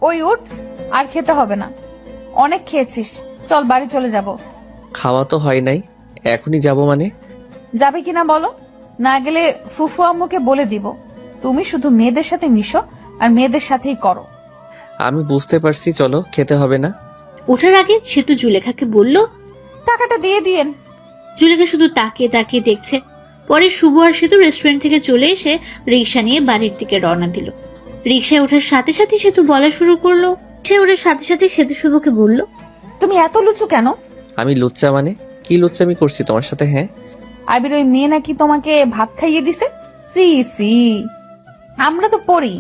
ওই উঠ, আর খেতে হবে না, অনেক খেয়েছিস, চল বাড়ি চলে যাব। খাওয়া তো হয় নাই, এখনই যাব মানে? যাবে কিনা বলো, না গেলে ফুফু আম্মুকে বলে দিব তুমি শুধু মেয়েদের সাথে মিশো আর মেয়েদের সাথেই করো। আমি বুঝতে পারছি, চলো, খেতে হবে না। ওঠার আগে সেতু জুলেখাকে বলল, টাকাটা দিয়ে দিয়েন। জুলেখা শুধু তাকিয়ে তাকিয়ে দেখছে। পরে শুভ আর সেতু রেস্টুরেন্ট থেকে চলে এসে রিক্সা নিয়ে বাড়ির দিকে রওনা দিল। রিক্সায় ওঠার সাথে সাথে সেতু বলা শুরু করলো। সে ওঠার সাথে সাথে সেতু শুভকে বলল, তুমি এত লুচু কেন? আমি লুচ্চা মানে? কি লুচ্চামি করছি তোমার সাথে? হ্যাঁ, আবির ওই মেয়ে নাকি তোমাকে ভাত খাইয়ে দিছে। সি সি, আমরা তো পড়ি,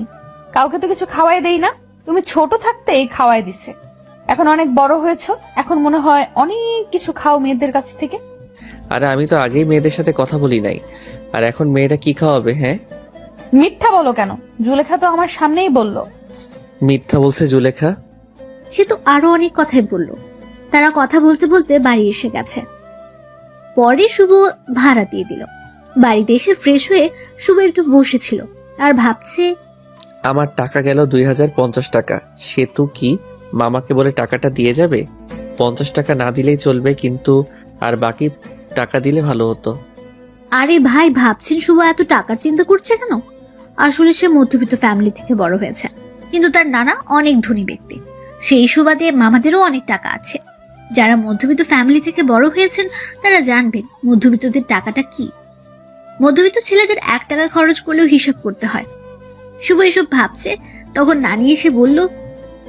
কাউকে তো কিছু খাওয়াই দেই না, তুমি ছোট থাকতেই খাওয়াই দিছে। এখন অনেক বড় হয়েছো, এখন মনে হয় অনেক কিছু খাও মেয়েদের কাছ থেকে। আরে আমি তো আগেই মেয়েদের সাথে কথা বলি নাই, আর এখন মেয়েটা কি খাওয়াবে? হ্যাঁ, মিথ্যা বলো কেন? জুলেখা তো আমার সামনেই বলল। মিথ্যা বলছে জুলেখা? সেতু আরো অনেক কথাই বলল। তারা কথা বলতে বলতে বাড়ি এসে গেছে। পরে শুভ ভাড়া দিয়ে দিল। বাড়িতে এসে ফ্রেশ হয়ে শুভ একটু বসেছিল আর ভাবছে, আমার টাকা গেল 2050 টাকা। সেতু কি মামাকে বলে টাকাটা দিয়ে যাবে? 50 টাকা না দিলেই চলবে, কিন্তু আর বাকি টাকা দিলে ভালো হতো। আরে ভাই, ভাবছেন শুভ এত টাকার চিন্তা করছে কেন? আসলে সে মধ্যবিত্ত ফ্যামিলি থেকে বড় হয়েছে, কিন্তু তার নানা অনেক ধনী ব্যক্তি। সেই সুবাদে মামাদেরও অনেক টাকা আছে। যারা মধ্যবিত্ত ফ্যামিলি থেকে বড় হয়েছেন তারা জানবেন মধ্যবিত্তদের টাকাটা কি। মধ্যবিত্ত ছেলেদের 1 টাকা খরচ করলেও হিসাব করতে হয়। শুভ এসব ভাবছে, তখন নানি এসে বলল,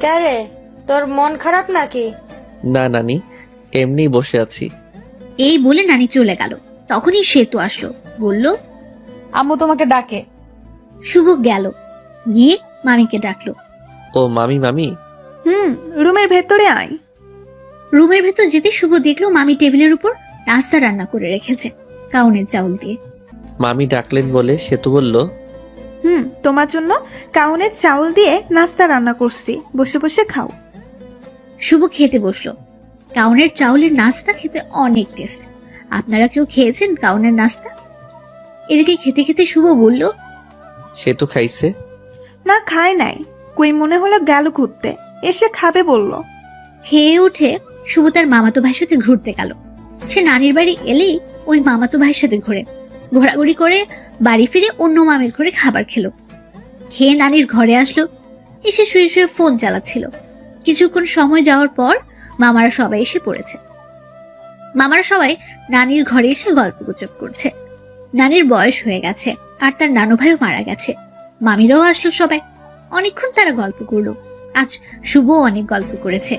ক্যারে, তোর মন খারাপ নাকি? না নানি, এমনিই বসে আছি। এই বলে নানি চলে গেল। তখনই সেতু আসলো, বলল, আম্মু তোমাকে ডাকে। শুভ গেল, গিয়ে মামিকে ডাকলো। ও মামি, মামি। রুমের ভেতরে আয়। রুমের ভেতর যেতে শুভ দেখলো মামি টেবিলের উপর নাস্তা রান্না করে রেখেছে, কাউনের চাউল দিয়ে। মামি ডাকলেন বলে সেতু বলল, তোমার জন্য কাউনের চাউল দিয়ে নাস্তা রান্না করছি, বসে বসে খাও। শুভ খেতে বসলো। কাউনের চাউলের নাস্তা খেতে অনেক টেস্ট। আপনারা কেউ খেয়েছেন কাউনের নাস্তা? এদিকে খেতে খেতে শুভ বলল, সেতু খাইছে? না, খায় নাই, কই মনে হলো গেল ঘুরতে, এসে খাবে বলল। খেয়ে উঠে শুভ তার মামাতো ভাইয়ের সাথে ঘুরতে গেল। সে নানির বাড়ি এলেই ওই মামাতো ভাইয়ের সাথে ঘোরাঘুরি করে বাড়ি ফিরে অন্য মামির ঘরে খাবার খেলো। খেয়ে নানির ঘরে আসলো, এসে শুয়ে শুয়ে ফোন চালাচ্ছিল। কিছুক্ষণ সময় যাওয়ার পর মামারা সবাই এসে পড়েছে। মামারা সবাই নানির ঘরে এসে গল্পগুজব করছে। নানির বয়স হয়ে গেছে আর তার নানু ভাইও মারা গেছে। মামিরাও আসলো সবাই। অনেকক্ষণ তারা গল্প করলো। আজ শুভ অনেক গল্প করেছে।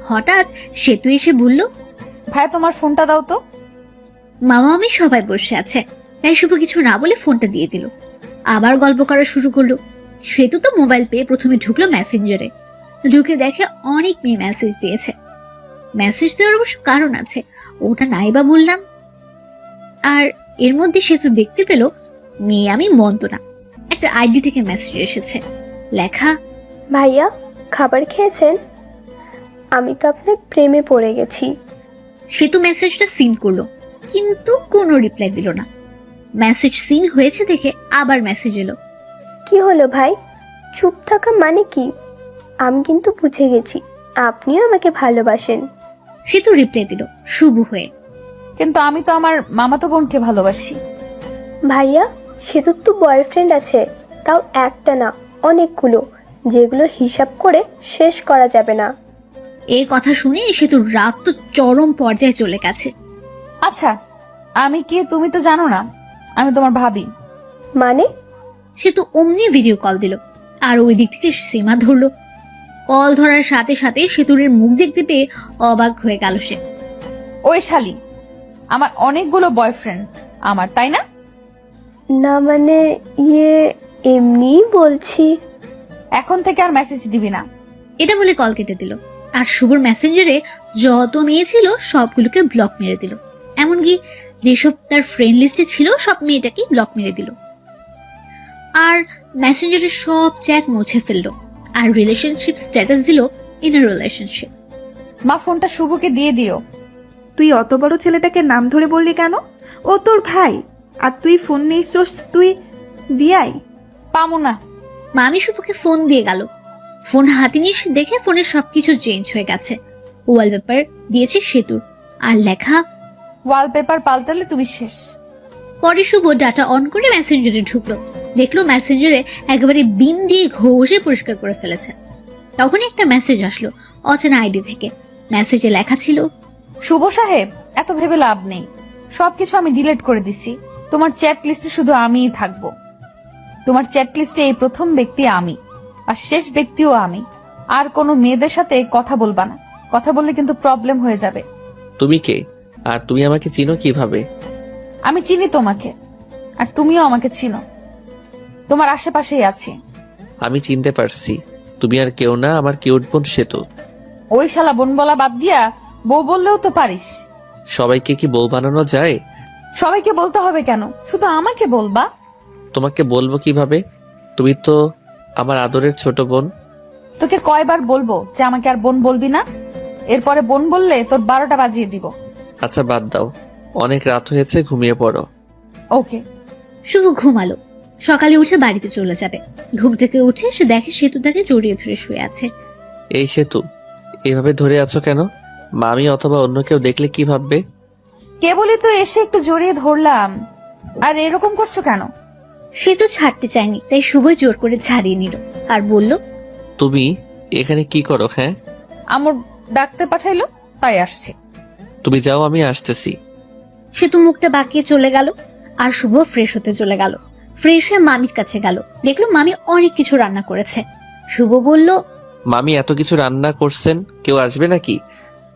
হঠাৎ সেতু এসে বলল, ভাই তোমার ফোনটা দাও তো। মামা মামি সবাই বসে আছে, তাই শুভ কিছু না বলে ফোনটা দিয়ে দিল। আবার গল্প করা শুরু করলো। সেতু তো মোবাইল পেয়ে প্রথমে ঢুকলো মেসেঞ্জারে। ঢুকে দেখে অনেক মেয়ে মেসেজ দিয়েছে। মেসেজ দেওয়ার অবশ্য কারণ আছে, ওটা নাই বা বললাম। আর এর মধ্যে সেতু দেখতে পেল মেয়ে আমি মন্তনা একটা আইডি থেকে মেসেজ এসেছে, লেখা, ভাইয়া, খাবার খেয়েছেন? আমি তো আপনার প্রেমে পড়ে গেছি। সেতু মেসেজটা সিন করলো, কিন্তু কোনো রিপ্লাই দিল না। মেসেজ সিন হয়েছে দেখে আবার মেসেজ এলো। কি হলো ভাই, চুপ থাকা মানে কি? আমি কিন্তু বুঝে গেছি আপনিও আমাকে ভালোবাসেন। সেতু রিপ্লাই দিল শুভ হয়ে, কিন্তু আমি তো আমার মামাতো বোনকে ভালোবাসি। ভাইয়া, সেতুর তো বয়ফ্রেন্ড আছে, তাও একটা না, অনেকগুলো, যেগুলো হিসাব করে শেষ করা যাবে না। এই কথা শুনে সেতুর রাগ তো চরম পর্যায়ে চলে গেছে। আচ্ছা, আমি কি তুমি তো জানো না আমি তোমার ভাবি। মানে? সেতু অমনি ভিডিও কল দিল আর ওই দিক থেকে সীমা ধরলো। কল ধরার সাথে সাথে সেতুরের মুখ দেখতে পেয়ে অবাক হয়ে গেল সে। ওই শালি, আমার অনেকগুলো বয়ফ্রেন্ড আমার, তাই না? না মানে এমনিই বলছি। এখন থেকে আর মেসেজ দিবি না। এটা বলে কল কেটে দিল আর শুভর মেসেঞ্জারে যত মেয়ে ছিল সবগুলোকে ব্লক মেরে দিল। এমনকি যেসব তার ফ্রেন্ড লিস্টে ছিল সব মেয়েটাকে ব্লক মেরে দিল। আর মেসেঞ্জারের সব চ্যাট মুছে ফেললো আর রিলেশনশিপ স্ট্যাটাস দিল ইন আ রিলেশনশিপ। মা ফোনটা শুভকে দিয়ে দিও। তুই অত বড় ছেলেটাকে নাম ধরে বললি কেন? ও তোর ভাই, আর তুই ফোন নিয়েছিস, তুই দিয়াই। পামু না, মামি শুভকে ফোন দিয়ে গেল। ফোন হাতে নিয়ে সে দেখে ফোনের সবকিছু চেঞ্জ হয়ে গেছে। ওয়ালপেপার দিয়েছে সেতুর, আর লেখা ওয়ালপেপার পাল্টালে তুমি শেষ। পরে শুভ ডাটা অন করে মেসেঞ্জারে ঢুকলো, দেখলো মেসেঞ্জারে একেবারে বিন দিয়ে ঘষে পরিষ্কার করে ফেলেছে। তখনই একটা মেসেজ আসলো অচেনা আইডি থেকে। মেসেজে লেখা ছিল, শুভ সাহেব, এত ভেবে লাভ নেই, সবকিছু আমি ডিলিট করে দিছি। তোমার চ্যাট লিস্টে শুধু আমিই থাকবো। তোমার চ্যাট লিস্টে এই প্রথম ব্যক্তি আমি, আর শেষ ব্যক্তিও আমি। আর কোনো মেয়েদের সাথে কথা বলবা না, কথা বললে কিন্তু প্রবলেম হয়ে যাবে। তুমি কে, আর তুমি আমাকে চিনো কিভাবে? আমি চিনি তোমাকে, আর তুমিও আমাকে চিনো। তোমার আশেপাশেই আছি। আমি চিনতে পারছি, তুমি আর কেউ না, আমার কিউট বোন সেতু। ওই শালা বোন বলা বাদ দিয়া বউ বললেও তো পারিস। সবাইকে কি বউ বানানো যায়? সবাইকে বলতে হবে কেন, শুধু আমাকে বলবা। তোমাকে বলবো কিভাবে? তুমি তো আমার আদরের ছোট বোন। তোকে কয়বার বলবো যে আমাকে আর বোন বলবি না? এরপরে বোন বললে তোর 12টা বাজিয়ে দিব। আচ্ছা বাদ দাও, অনেক রাত হয়েছে, ঘুমিয়ে পড়ো। ওকে। শুভ ঘুমালো। সকালে উঠে বাড়িতে চলে যাবে। ঘুম থেকে উঠে সে দেখে সেতু তাকে জড়িয়ে ধরে শুয়ে আছে। এই সেতু, এভাবে ধরে আছো কেন? মামি অথবা অন্য কেউ দেখলে কি ভাববে? কেবলই তো এসে একটু জড়িয়ে ধরলাম, আর এরকম করছো কেন? সেতু ছাড়তে চায়নি, তাই শুভই জোর করে ছাড়িয়ে নিল আর বলল, তুমি এখানে কি করো? হ্যাঁ, আমার ডাকতে পাঠাইলো তাই আসছি। তুমি যাও, আমি আসতেছি। সেতু মুখটা বাঁকিয়ে চলে গেল। আর শুভ ফ্রেশ হতে চলে গেল। ফ্রেশ হয়ে মামির কাছে গেল, দেখলো মামি অনেক কিছু রান্না করেছে। শুভ বলল, মামি এত কিছু রান্না করছেন, কেউ আসবে নাকি?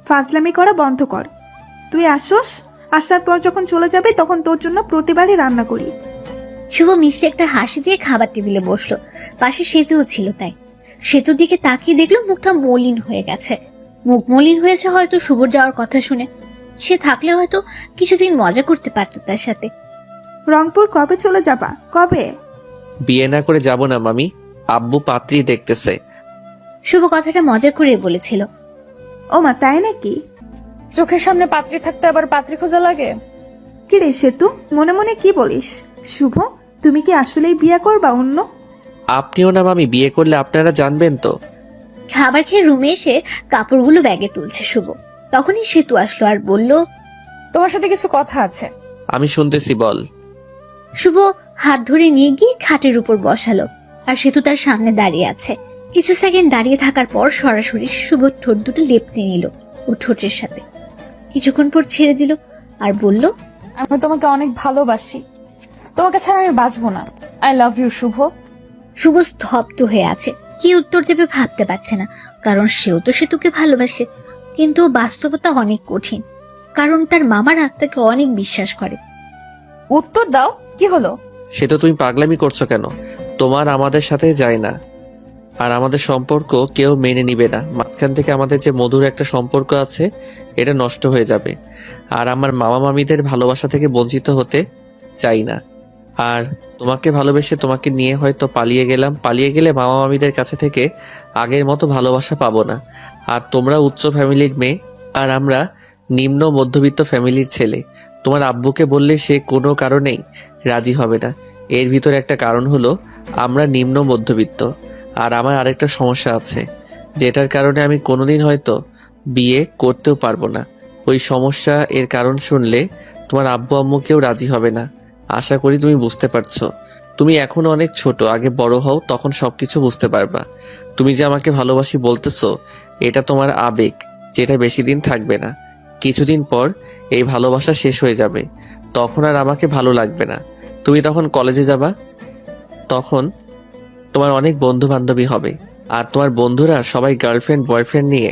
ফাজলামি করা বন্ধ কর। তুই আসোস, আসার পর যখন চলে যাবে তখন তোর জন্য প্রতিবারই রান্না করি। শুভ মিষ্টি একটা হাসি দিয়ে খাবার টেবিলে বসলো। পাশে সেতুও ছিল, তাই সেতুর দিকে তাকিয়ে দেখলো মুখটা মলিন হয়ে গেছে। মুখ মলিন হয়েছে হয়তো শুভর যাওয়ার কথা শুনে। সে থাকলে হয়তো কিছুদিন মজা করতে পারতো তার সাথে। রংপুর কবে চলে যাবা? কবে? বিয়ে না করে যাব না মামি, আব্বু পাত্রী দেখতেছে। শুভ কথাটা মজা করে বলেছিল। ও মা, তাই নাকি? চোখের সামনে পাত্রী থাকতে আবার পাত্রী খোঁজা লাগে? কি রে সেতু, মনে মনে কি বলিস? শুভ, তুমি কি আসলেই বিয়ে করবা অন্য? আপনিও না মামি, বিয়ে করলে আপনারা জানবেন তো। খাবার খেয়ে রুমে এসে কাপড়গুলো ব্যাগে তুলছে শুভ। তখনই সেতু আসলো আর বলল, তোমার সাথে কিছু কথা আছে। আমি শুনতেছি, বল। শুভ হাত ধরে নিয়ে গিয়ে খাটের উপর বসালো। আর সেতু তার সামনে দাঁড়িয়ে আছে। কিছু সেকেন্ড দাঁড়িয়ে থাকার পর সরাসরি শুভ ঠোঁট দুটো লেপটে নিল ও ঠোঁটের সাথে। কিছুক্ষণ পর ছেড়ে দিল আর বলল, আমি তোমাকে অনেক ভালোবাসি, তোমাকে ছাড়া আমি বাঁচবো না। আই লাভ ইউ শুভ। শুভ স্তব্ধ হয়ে আছে, কি উত্তর দেবে ভাবতে পারছে না। কারণ সেও তো সেতুকে ভালোবাসে, কিন্তু বাস্তবতা অনেক কঠিন। কারণ তার মামারা তাকে অনেক বিশ্বাস করে। উত্তর দাও, কি হলো? সে তো তুমি পাগলামি করছো কেন? তোমার আমাদের সাথে যায় না, আর আমাদের সম্পর্ক কেউ মেনে নিবে না। মাঝখান থেকে আমাদের যে মধুর একটা সম্পর্ক আছে, এটা নষ্ট হয়ে যাবে। আর আমার মামা মামিদের ভালোবাসা থেকে বঞ্চিত হতে চাই না। আর তোমাকে ভালোবেসে তোমাকে নিয়ে হয়তো পালিয়ে গেলাম, পালিয়ে গেলে মামা মামিদের কাছে থেকে আগের মতো ভালোবাসা পাবো না। আর তোমরা উচ্চ ফ্যামিলির মেয়ে, আর আমরা নিম্ন মধ্যবিত্ত ফ্যামিলির ছেলে। তোমার আব্বুকে বললে সে কোনো কারণেই রাজি হবে না। এর ভিতরে একটা কারণ হলো আমরা নিম্ন মধ্যবিত্ত। আর আমার আরেকটা সমস্যা আছে, যেটার কারণে আমি কোনোদিন হয়তো বিয়ে করতেও পারবো না। ওই সমস্যা এর কারণ শুনলে তোমার আব্বু আম্মুকেও রাজি হবে না। আশা করি তুমি বুঝতে পারছো। তুমি এখনো অনেক ছোট, আগে বড় হও, তখন সবকিছু বুঝতে পারবা। তুমি যে আমাকে ভালোবাসি বলতেছো, এটা তোমার আবেগ, যেটা বেশি দিন থাকবে না। কিছুদিন পর এই ভালোবাসা শেষ হয়ে যাবে, তখন আর আমাকে ভালো লাগবে না। তুমি তখন কলেজে যাবা, তখন তোমার অনেক বন্ধু বান্ধবী হবে, আর তোমার বন্ধুরা সবাই গার্লফ্রেন্ড বয়ফ্রেন্ড নিয়ে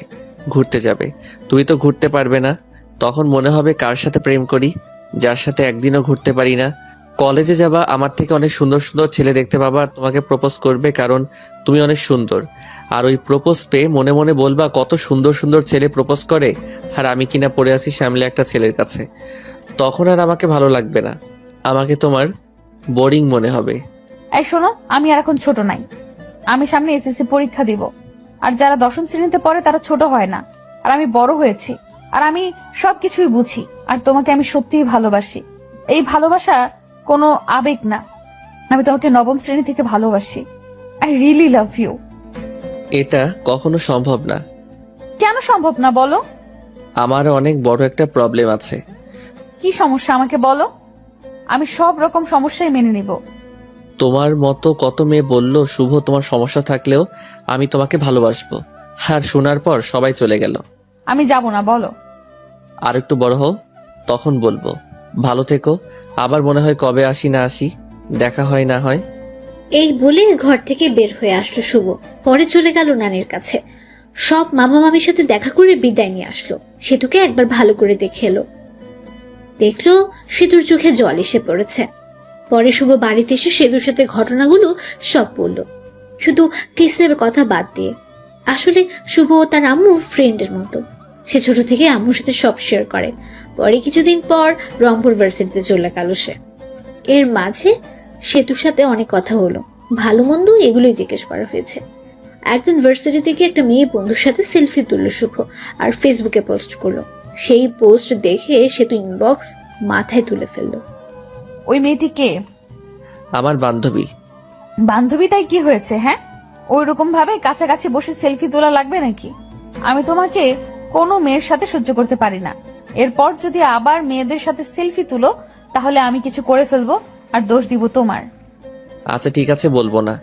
ঘুরতে যাবে। তুমি তো ঘুরতে পারবে না, তখন মনে হবে কার সাথে প্রেম করি, যার সাথে একদিনও ঘুরতে পারি না। কলেজে যাবা, আমার থেকে অনেক সুন্দর সুন্দর ছেলে দেখতে পাবা, আর তোমাকে প্রপোজ করবে, কারণ তুমি অনেক সুন্দর। আর ওই প্রপোজ পেয়ে মনে মনে বলবা কত সুন্দর সুন্দর ছেলে প্রপোজ করে, আর আমি কিনা পড়ে আছি সামলে একটা ছেলের কাছে। তখন আর আমাকে ভালো লাগবে না, আমাকে তোমার বোরিং মনে হবে। এই শোনো, আমি আর এখন ছোট নাই। আমি সামনে এসএসসি পরীক্ষা দিব, আর যারা 10ম শ্রেণীতে পড়ে তারা ছোট হয় না। আর আমি বড় হয়েছি, আর আমি সবকিছুই বুঝি। আর তোমাকে আমি সত্যিই ভালোবাসি। এই ভালোবাসা কোনো আবেগ না। আমি তোমাকে 9ম শ্রেণী থেকে ভালোবাসি। I really love you. এটা কখনো সম্ভব না। কেন সম্ভব না বলো? আমার অনেক বড় একটা প্রবলেম আছে। কি সমস্যা আমাকে বলো, আমি সব রকম সমস্যাই মেনে নিব। তোমার মতো কত মেয়ে বলল শুভ তোমার সমস্যা থাকলেও আমি তোমাকে ভালোবাসবো, আর শোনার পর সবাই চলে গেল। আমি যাব না, বলো। আর একটু বড় হও, তখন বলবো। ভালো থেকো। আবার মনে হয় কবে আসি না আসি, দেখা হয় না হয়। এই বলে ঘর থেকে বের হয়ে আসলো শুভ। পরে চলে গেল নানির কাছে। সব মামা মামির সাথে দেখা করে বিদায় নিয়ে আসলো। সেতুকে একবার ভালো করে দেখে এলো। দেখলো সেতুর চোখে জল এসে পড়েছে। পরে শুভ বাড়িতে এসে সেতুর সাথে ঘটনাগুলো সব বলল, শুধু কৃষ্ণের কথা বাদ দিয়ে। আসলে শুভ ও তার আম্মু ফ্রেন্ডের মতো। সে ছোট থেকে আম্মুর সাথে সব শেয়ার করে। পরে কিছুদিন পর রংপুর ভার্সিটিতে চলে গেল সে। এর মাঝে সেতুর সাথে অনেক কথা হলো, ভালো মন্দ এগুলোই জিজ্ঞেস করা হয়েছে। একজন ভার্সিটি থেকে একটা মেয়ে বন্ধুর সাথে সেলফি তুললো শুভ আর ফেসবুকে পোস্ট করলো। সেই পোস্ট দেখে সেতু ইনবক্স মাথায় তুলে ফেললো। ওই মেয়েটি কে? আমার বান্ধবী। বান্ধবী, তাই কি হয়েছে? হ্যাঁ, ওই রকম ভাবে কাছাকাছি বসে সেলফি তোলা লাগবে নাকি? আমি তোমাকে কোনো মেয়ের সাথে সহ্য করতে পারি না। এরপর যদি আবার মেয়েদের সাথে সেলফি তুলো তাহলে আমি কিছু করে ফেলবো আর দোষ দিব তোমার। আচ্ছা ঠিক আছে, বলবো না।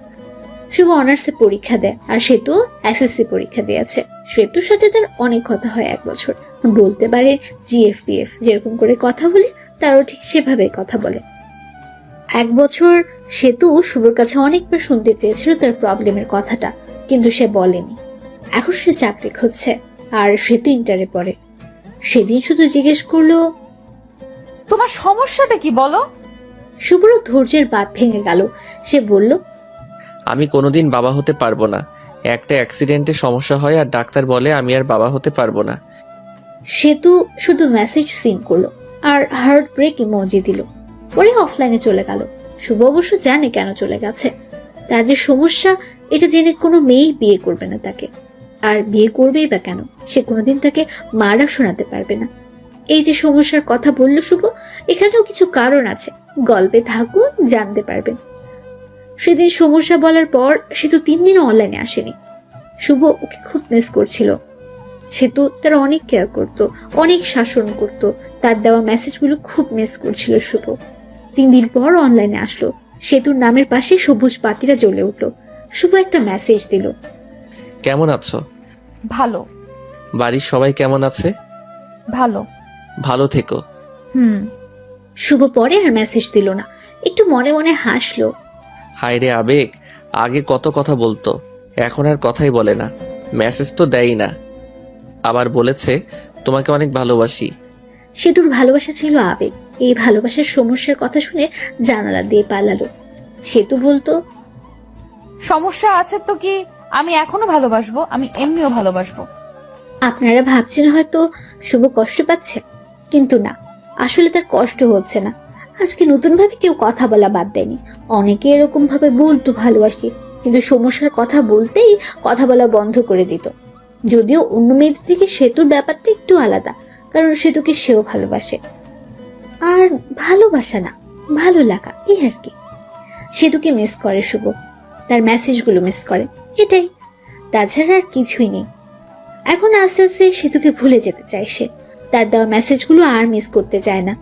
শুভ অনার্সে পরীক্ষা দেয় আর সেতু এসএসসি পরীক্ষা দিয়েছে। সেতুর সাথে তার অনেক কথা হয় 1 বছর। বলতে পারে জিএফপিএফ, যেরকম করে কথা বলে তারও ঠিক সেভাবে কথা বলে। 1 বছর সেতু শুভর কাছে অনেকবার শুনতে চেয়েছিল তার প্রবলেমের কথাটা, কিন্তু সে বলেনি। এখন সে চাকরি খুঁজছে আর সেতু ইন্টারে পড়ে। সেদিন শুধু জিজ্ঞেস করলো, তোমার সমস্যাটা কি বলো? শুভ্র ধৈর্যের বাঁধ ভেঙে গেল। সে বলল, আমি কোনোদিন বাবা হতে পারবো না। একটা অ্যাক্সিডেন্টে সমস্যা হয় আর ডাক্তার বলে আমি আর বাবা হতে পারবো না। সেতু শুধু মেসেজ সিন করলো আর হার্ট ব্রেক ইমোজি দিল। পরে অফলাইনে চলে গেল। শুভ অবশ্য জানে কেন চলে গেছে। তার যে সমস্যা এটা জেনে কোনো মেয়েই বিয়ে করবে না তাকে। আর বিয়ে করবেই বা কেন? সে কোনোদিন তাকে মারা শোনাতে পারবে না। এই যে সমস্যার কথা বললো শুভ, এখানেও কিছু কারণ আছে। গল্পে থাকুন, জানতে পারবেন। সেদিন সমস্যা বলার পর সেতু 3 দিন অনলাইনে আসেনি। শুভ ওকে খুব মিস করছিল। সেতু তার অনেক কেয়ার করত, অনেক শাসন করত। তার দেওয়া মেসেজগুলো খুব মিস করছিল শুভ। 3 দিন পর অনলাইনে আসলো। সেতুর নামের পাশে সবুজ বাতিটা জ্বলে উঠলো। শুভ একটা মেসেজ দিল, কেমন আছো? ভালো। বাড়ির সবাই কেমন আছে? ভালো। ভালো থেকো। শুভ পরে আর মেসেজ দিল না, একটু মনে মনে হাসলো। হায় রে আবেগ, আগে কত কথা বলতো, এখন আর কথাই বলে না। মেসেজ তো দেয়ই না। আবার বলেছে তোমাকে অনেক ভালোবাসি। সেতুর ভালোবাসা ছিল আবেগ। এই ভালোবাসার সমস্যার কথা শুনে জানালা দিয়ে পালালো। সেতু বলতো, সমস্যা আছে তো কি, আমি এখনো ভালোবাসবো, আমি এমনিও ভালোবাসবো। আপনারা ভাবছেন হয়তো শুভ কষ্ট পাচ্ছে, কিন্তু না, আসলে তার কষ্ট হচ্ছে না। আজকে নতুন ভাবে কেউ কথা বলা বাদ দেয়নি। অনেকে এরকম ভাবে বলতো ভালোবাসি, কিন্তু সমস্যার কথা বলতেই কথা বলা বন্ধ করে দিত। যদিও অন্য মেয়েদের থেকে সেতুর ব্যাপারটা একটু আলাদা, কারণ সেতুকে সেও ভালোবাসে। আর ভালোবাসা না, ভালো লাগা, এই আর কি। সেতুকে মিস করে শুভ, তার মেসেজগুলো মিস করে, এটাই। তাছাড়া আর কিছুই নেই। এখন আস্তে আস্তে সেতুকে ভুলে যেতে চায় সে। তার দেওয়া মেসেজগুলো আর মিস করতে চায় না।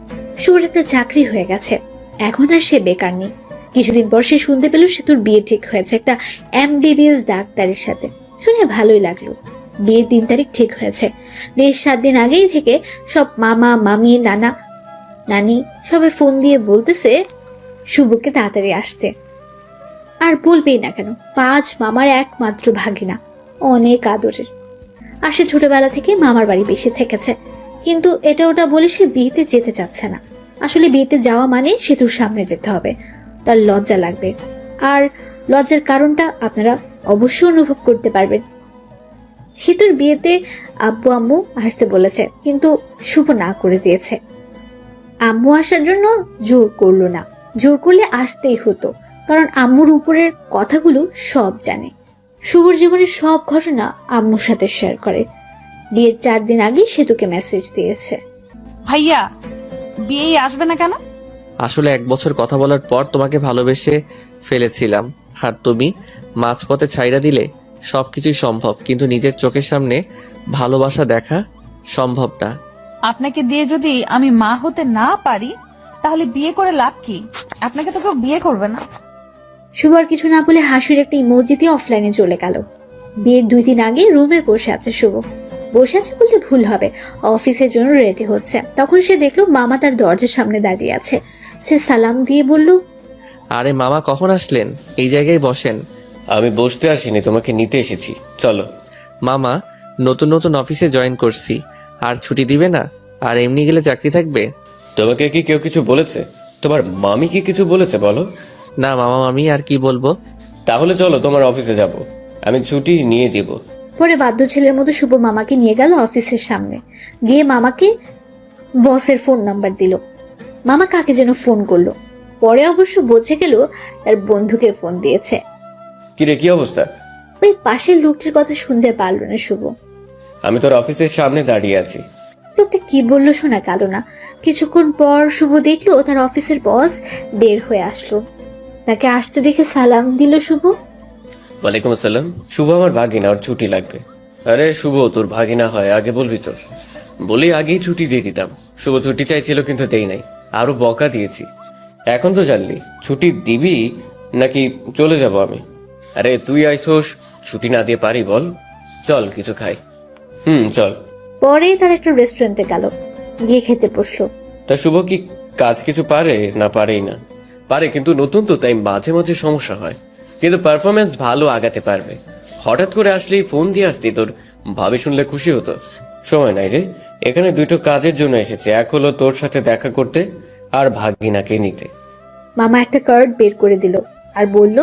শুভর একটা চাকরি হয়ে গেছে, এখন আর সে বেকার নেই। কিছুদিন পর সে শুনতে পেল সেতুর বিয়ে ঠিক হয়েছে একটা MBBS ডাক্তারের সাথে। শুনে ভালোই লাগলো। বিয়ের 3 তারিখ ঠিক হয়েছে। বিয়ের 7 দিন আগেই থেকে সব মামা মামি নানা নানি সবাই ফোন দিয়ে বলতেছে শুভকে তাড়াতাড়ি আসতে। আর বলবেই না কেন, 5 মামার একমাত্র ভাগিনা, অনেক আদরের। আর সে ছোটবেলা থেকে মামার বাড়ি বেশি থেকেছে, কিন্তু এটা ওটা বলে সে বিয়েতে যেতে চাচ্ছে না। আসলে বিয়েতে যাওয়া মানে সেতুর সামনে যেতে হবে, তার লজ্জা লাগবে। আর লজ্জার কারণটা আপনারা অবশ্যই অনুভব করতে পারবেন। সেতুর বিয়েতে আব্বু আম্মু আসতে বলেছে, কিন্তু শুভ না করে দিয়েছে। আম্মু আসার জন্য জোর করলো না, জোর করলে আসতেই হতো, কারণ আম্মুর উপরের কথাগুলো সব জানে। শুভর জীবনের সব ঘটনা আম্মুর সাথে শেয়ার করে। বিয়ের 4 দিন আগে সেতুকে মেসেজ দিয়েছে, ভাইয়া বিয়ে আসবে না কেন? আসলে 1 বছর কথা বলার পর তোমাকে ভালোবেসে ফেলেছিলাম, আর তুমি মাঝপথে ছাইড়া দিলে সবকিছুই সম্ভব, কিন্তু নিজের চোখের সামনে ভালোবাসা দেখা সম্ভব না। আপনাকে দিয়ে যদি আমি মা হতে না পারি তাহলে বিয়ে করে লাভ কি? আপনাকে তো কেউ বিয়ে করবে না। শুভ আর কিছু না বলে হাসির একটা ইমোজি দিয়ে অফলাইনে চলে গেল। বিয়ের 2 দিন আগে রুমে বসে আছে শুভ। বসে আছে বললে ভুল হবে, অফিসের জন্য রেডি হচ্ছে। তখন সে দেখলো মামা তার দরজার সামনে দাঁড়িয়ে আছে। সে সালাম দিয়ে বলল, আরে মামা, কখন আসলেন? এই জায়গায় বসেন। আমি বসতে আসিনি, তোমাকে নিতে এসেছি, চলো। মামা, নতুন নতুন অফিসে জয়েন করছি, আর ছুটি দিবে না? আর এমনি গেলে চাকরি থাকবে? তোমাকে কি কেউ কিছু বলেছে? তোমার মামি কি কিছু বলেছে বলো? না মামা মামি, আর কি বলবো। তাহলে চলো, তোমার অফিসে যাব, আমি ছুটি নিয়ে দিব। পরে বাধ্য ছেলের মতো শুভ মামাকে নিয়ে গেল অফিসের সামনে। গিয়ে মামাকে বসের ফোন নাম্বার দিল। মামা কাকে যেন ফোন করলো। পরে অবশ্য বোঝে গেল তার বন্ধুকে ফোন দিয়েছে। কিরে, কি অবস্থা? ওই পাশের লোকটির কথা শুনতে পারল না শুভ। আমি তোর অফিসের সামনে দাঁড়িয়ে আছি। লোকটা কি বললো শোনা গেল না। কিছুক্ষণ পর শুভ দেখলো তার অফিসের বস বের হয়ে আসলো। তাকে আসতে দেখে সালাম দিল শুভ। ওয়ালাইকুম আসসালাম। শুভ আমার ভাগিনা, ওর ছুটি লাগবে। আরে শুভ তোর ভাগিনা হয়, আগে বলবি তো। বলি আগেই ছুটি দিয়ে দিতাম। শুভ ছুটি চাইছিল কিন্তু দেই নাই, আরো বকা দিয়েছি। এখন তো জানলি ছুটি দিবি নাকি চলে যাব আমি? আরে তুই আইসোস, ছুটি না দিয়ে পারি বল? চল কিছু খাই। চল। পরে তার একটা রেস্টুরেন্টে গেল, গিয়ে খেতে বসলো। তা শুভ কি কাজ কিছু পারে না পারেই না? পারে, কিন্তু নতুন তো, তাই মাঝে মাঝে সমস্যা হয়। কিন্তু পারফরমেন্স ভালো আগাতে পারবে। হঠাৎ করে আসলেই ফোন দিয়ে আসতি, তোর ভাবি শুনলে খুশি হতো। সময় নাই রে, এখানে 2টো কাজের জন্য এসেছে। এক হলো তোর সাথে দেখা করতে, আর ভাগিনাকে নিতে। মামা একটা কার্ড বের করে দিল আর বলল,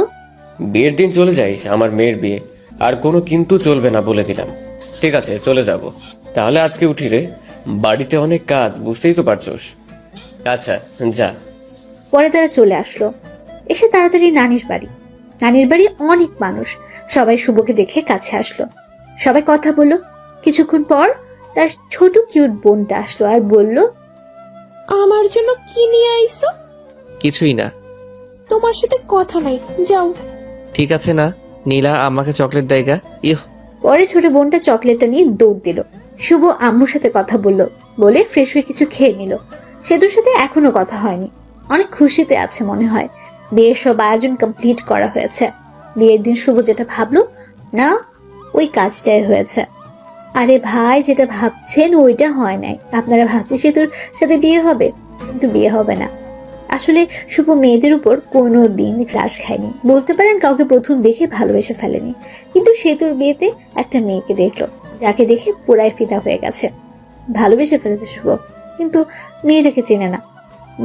বিয়ের দিন চলে যাইস, আমার মেয়ের বিয়ে, আর কোনো কিন্তু চলবে না বলে দিলাম। ঠিক আছে, চলে যাব। তাহলে আজকে উঠি রে, বাড়িতে অনেক কাজ, বুঝতেই তো পারছোস। আচ্ছা যা। পরে তারা চলে আসলো। এসে তাড়াতাড়ি নানির বাড়ি। নানির বাড়ি অনেক মানুষ, সবাই শুভকে দেখে কাছে আসলো। সবাই কথা বললো। কিছুক্ষণ পর তার ছোট কিউট বোনটা আসলো আর বলল, আমার জন্য কি নিয়ে আইছো? কিছুই না। তোমার সাথে কথা নাই, যাও। ঠিক আছে না, নীলা আমাকে চকলেট দেয়গা। ইহ। পরে ছোট বোনটা চকলেটটা নিয়ে দৌড় দিল। শুভ আম্মুর সাথে কথা বলে ফ্রেশ হয়ে কিছু খেয়ে নিল। সেতুর সাথে এখনো কথা হয়নি, অনেক খুশিতে আছে মনে হয়। বিয়ের সব আয়োজন কমপ্লিট করা হয়েছে। বিয়ের দিন শুভ যেটা ভাবলো না, ওই কাজটাই হয়েছে। আরে ভাই, যেটা ভাবছেন ওইটা হয় নাই। আপনারা ভাবছেন সেতুর সাথে বিয়ে হবে, কিন্তু বিয়ে হবে না। আসলে শুভ মেয়েদের উপর কোনো দিন ক্রাশ খায়নি, বলতে পারেন কাউকে প্রথম দেখে ভালোবেসে ফেলেনি। কিন্তু সেতুর বিয়েতে একটা মেয়েকে দেখলো, যাকে দেখে পুরাই ফিদা হয়ে গেছে, ভালোবেসে ফেলেছে শুভ। কিন্তু মেয়েটাকে চেনে না।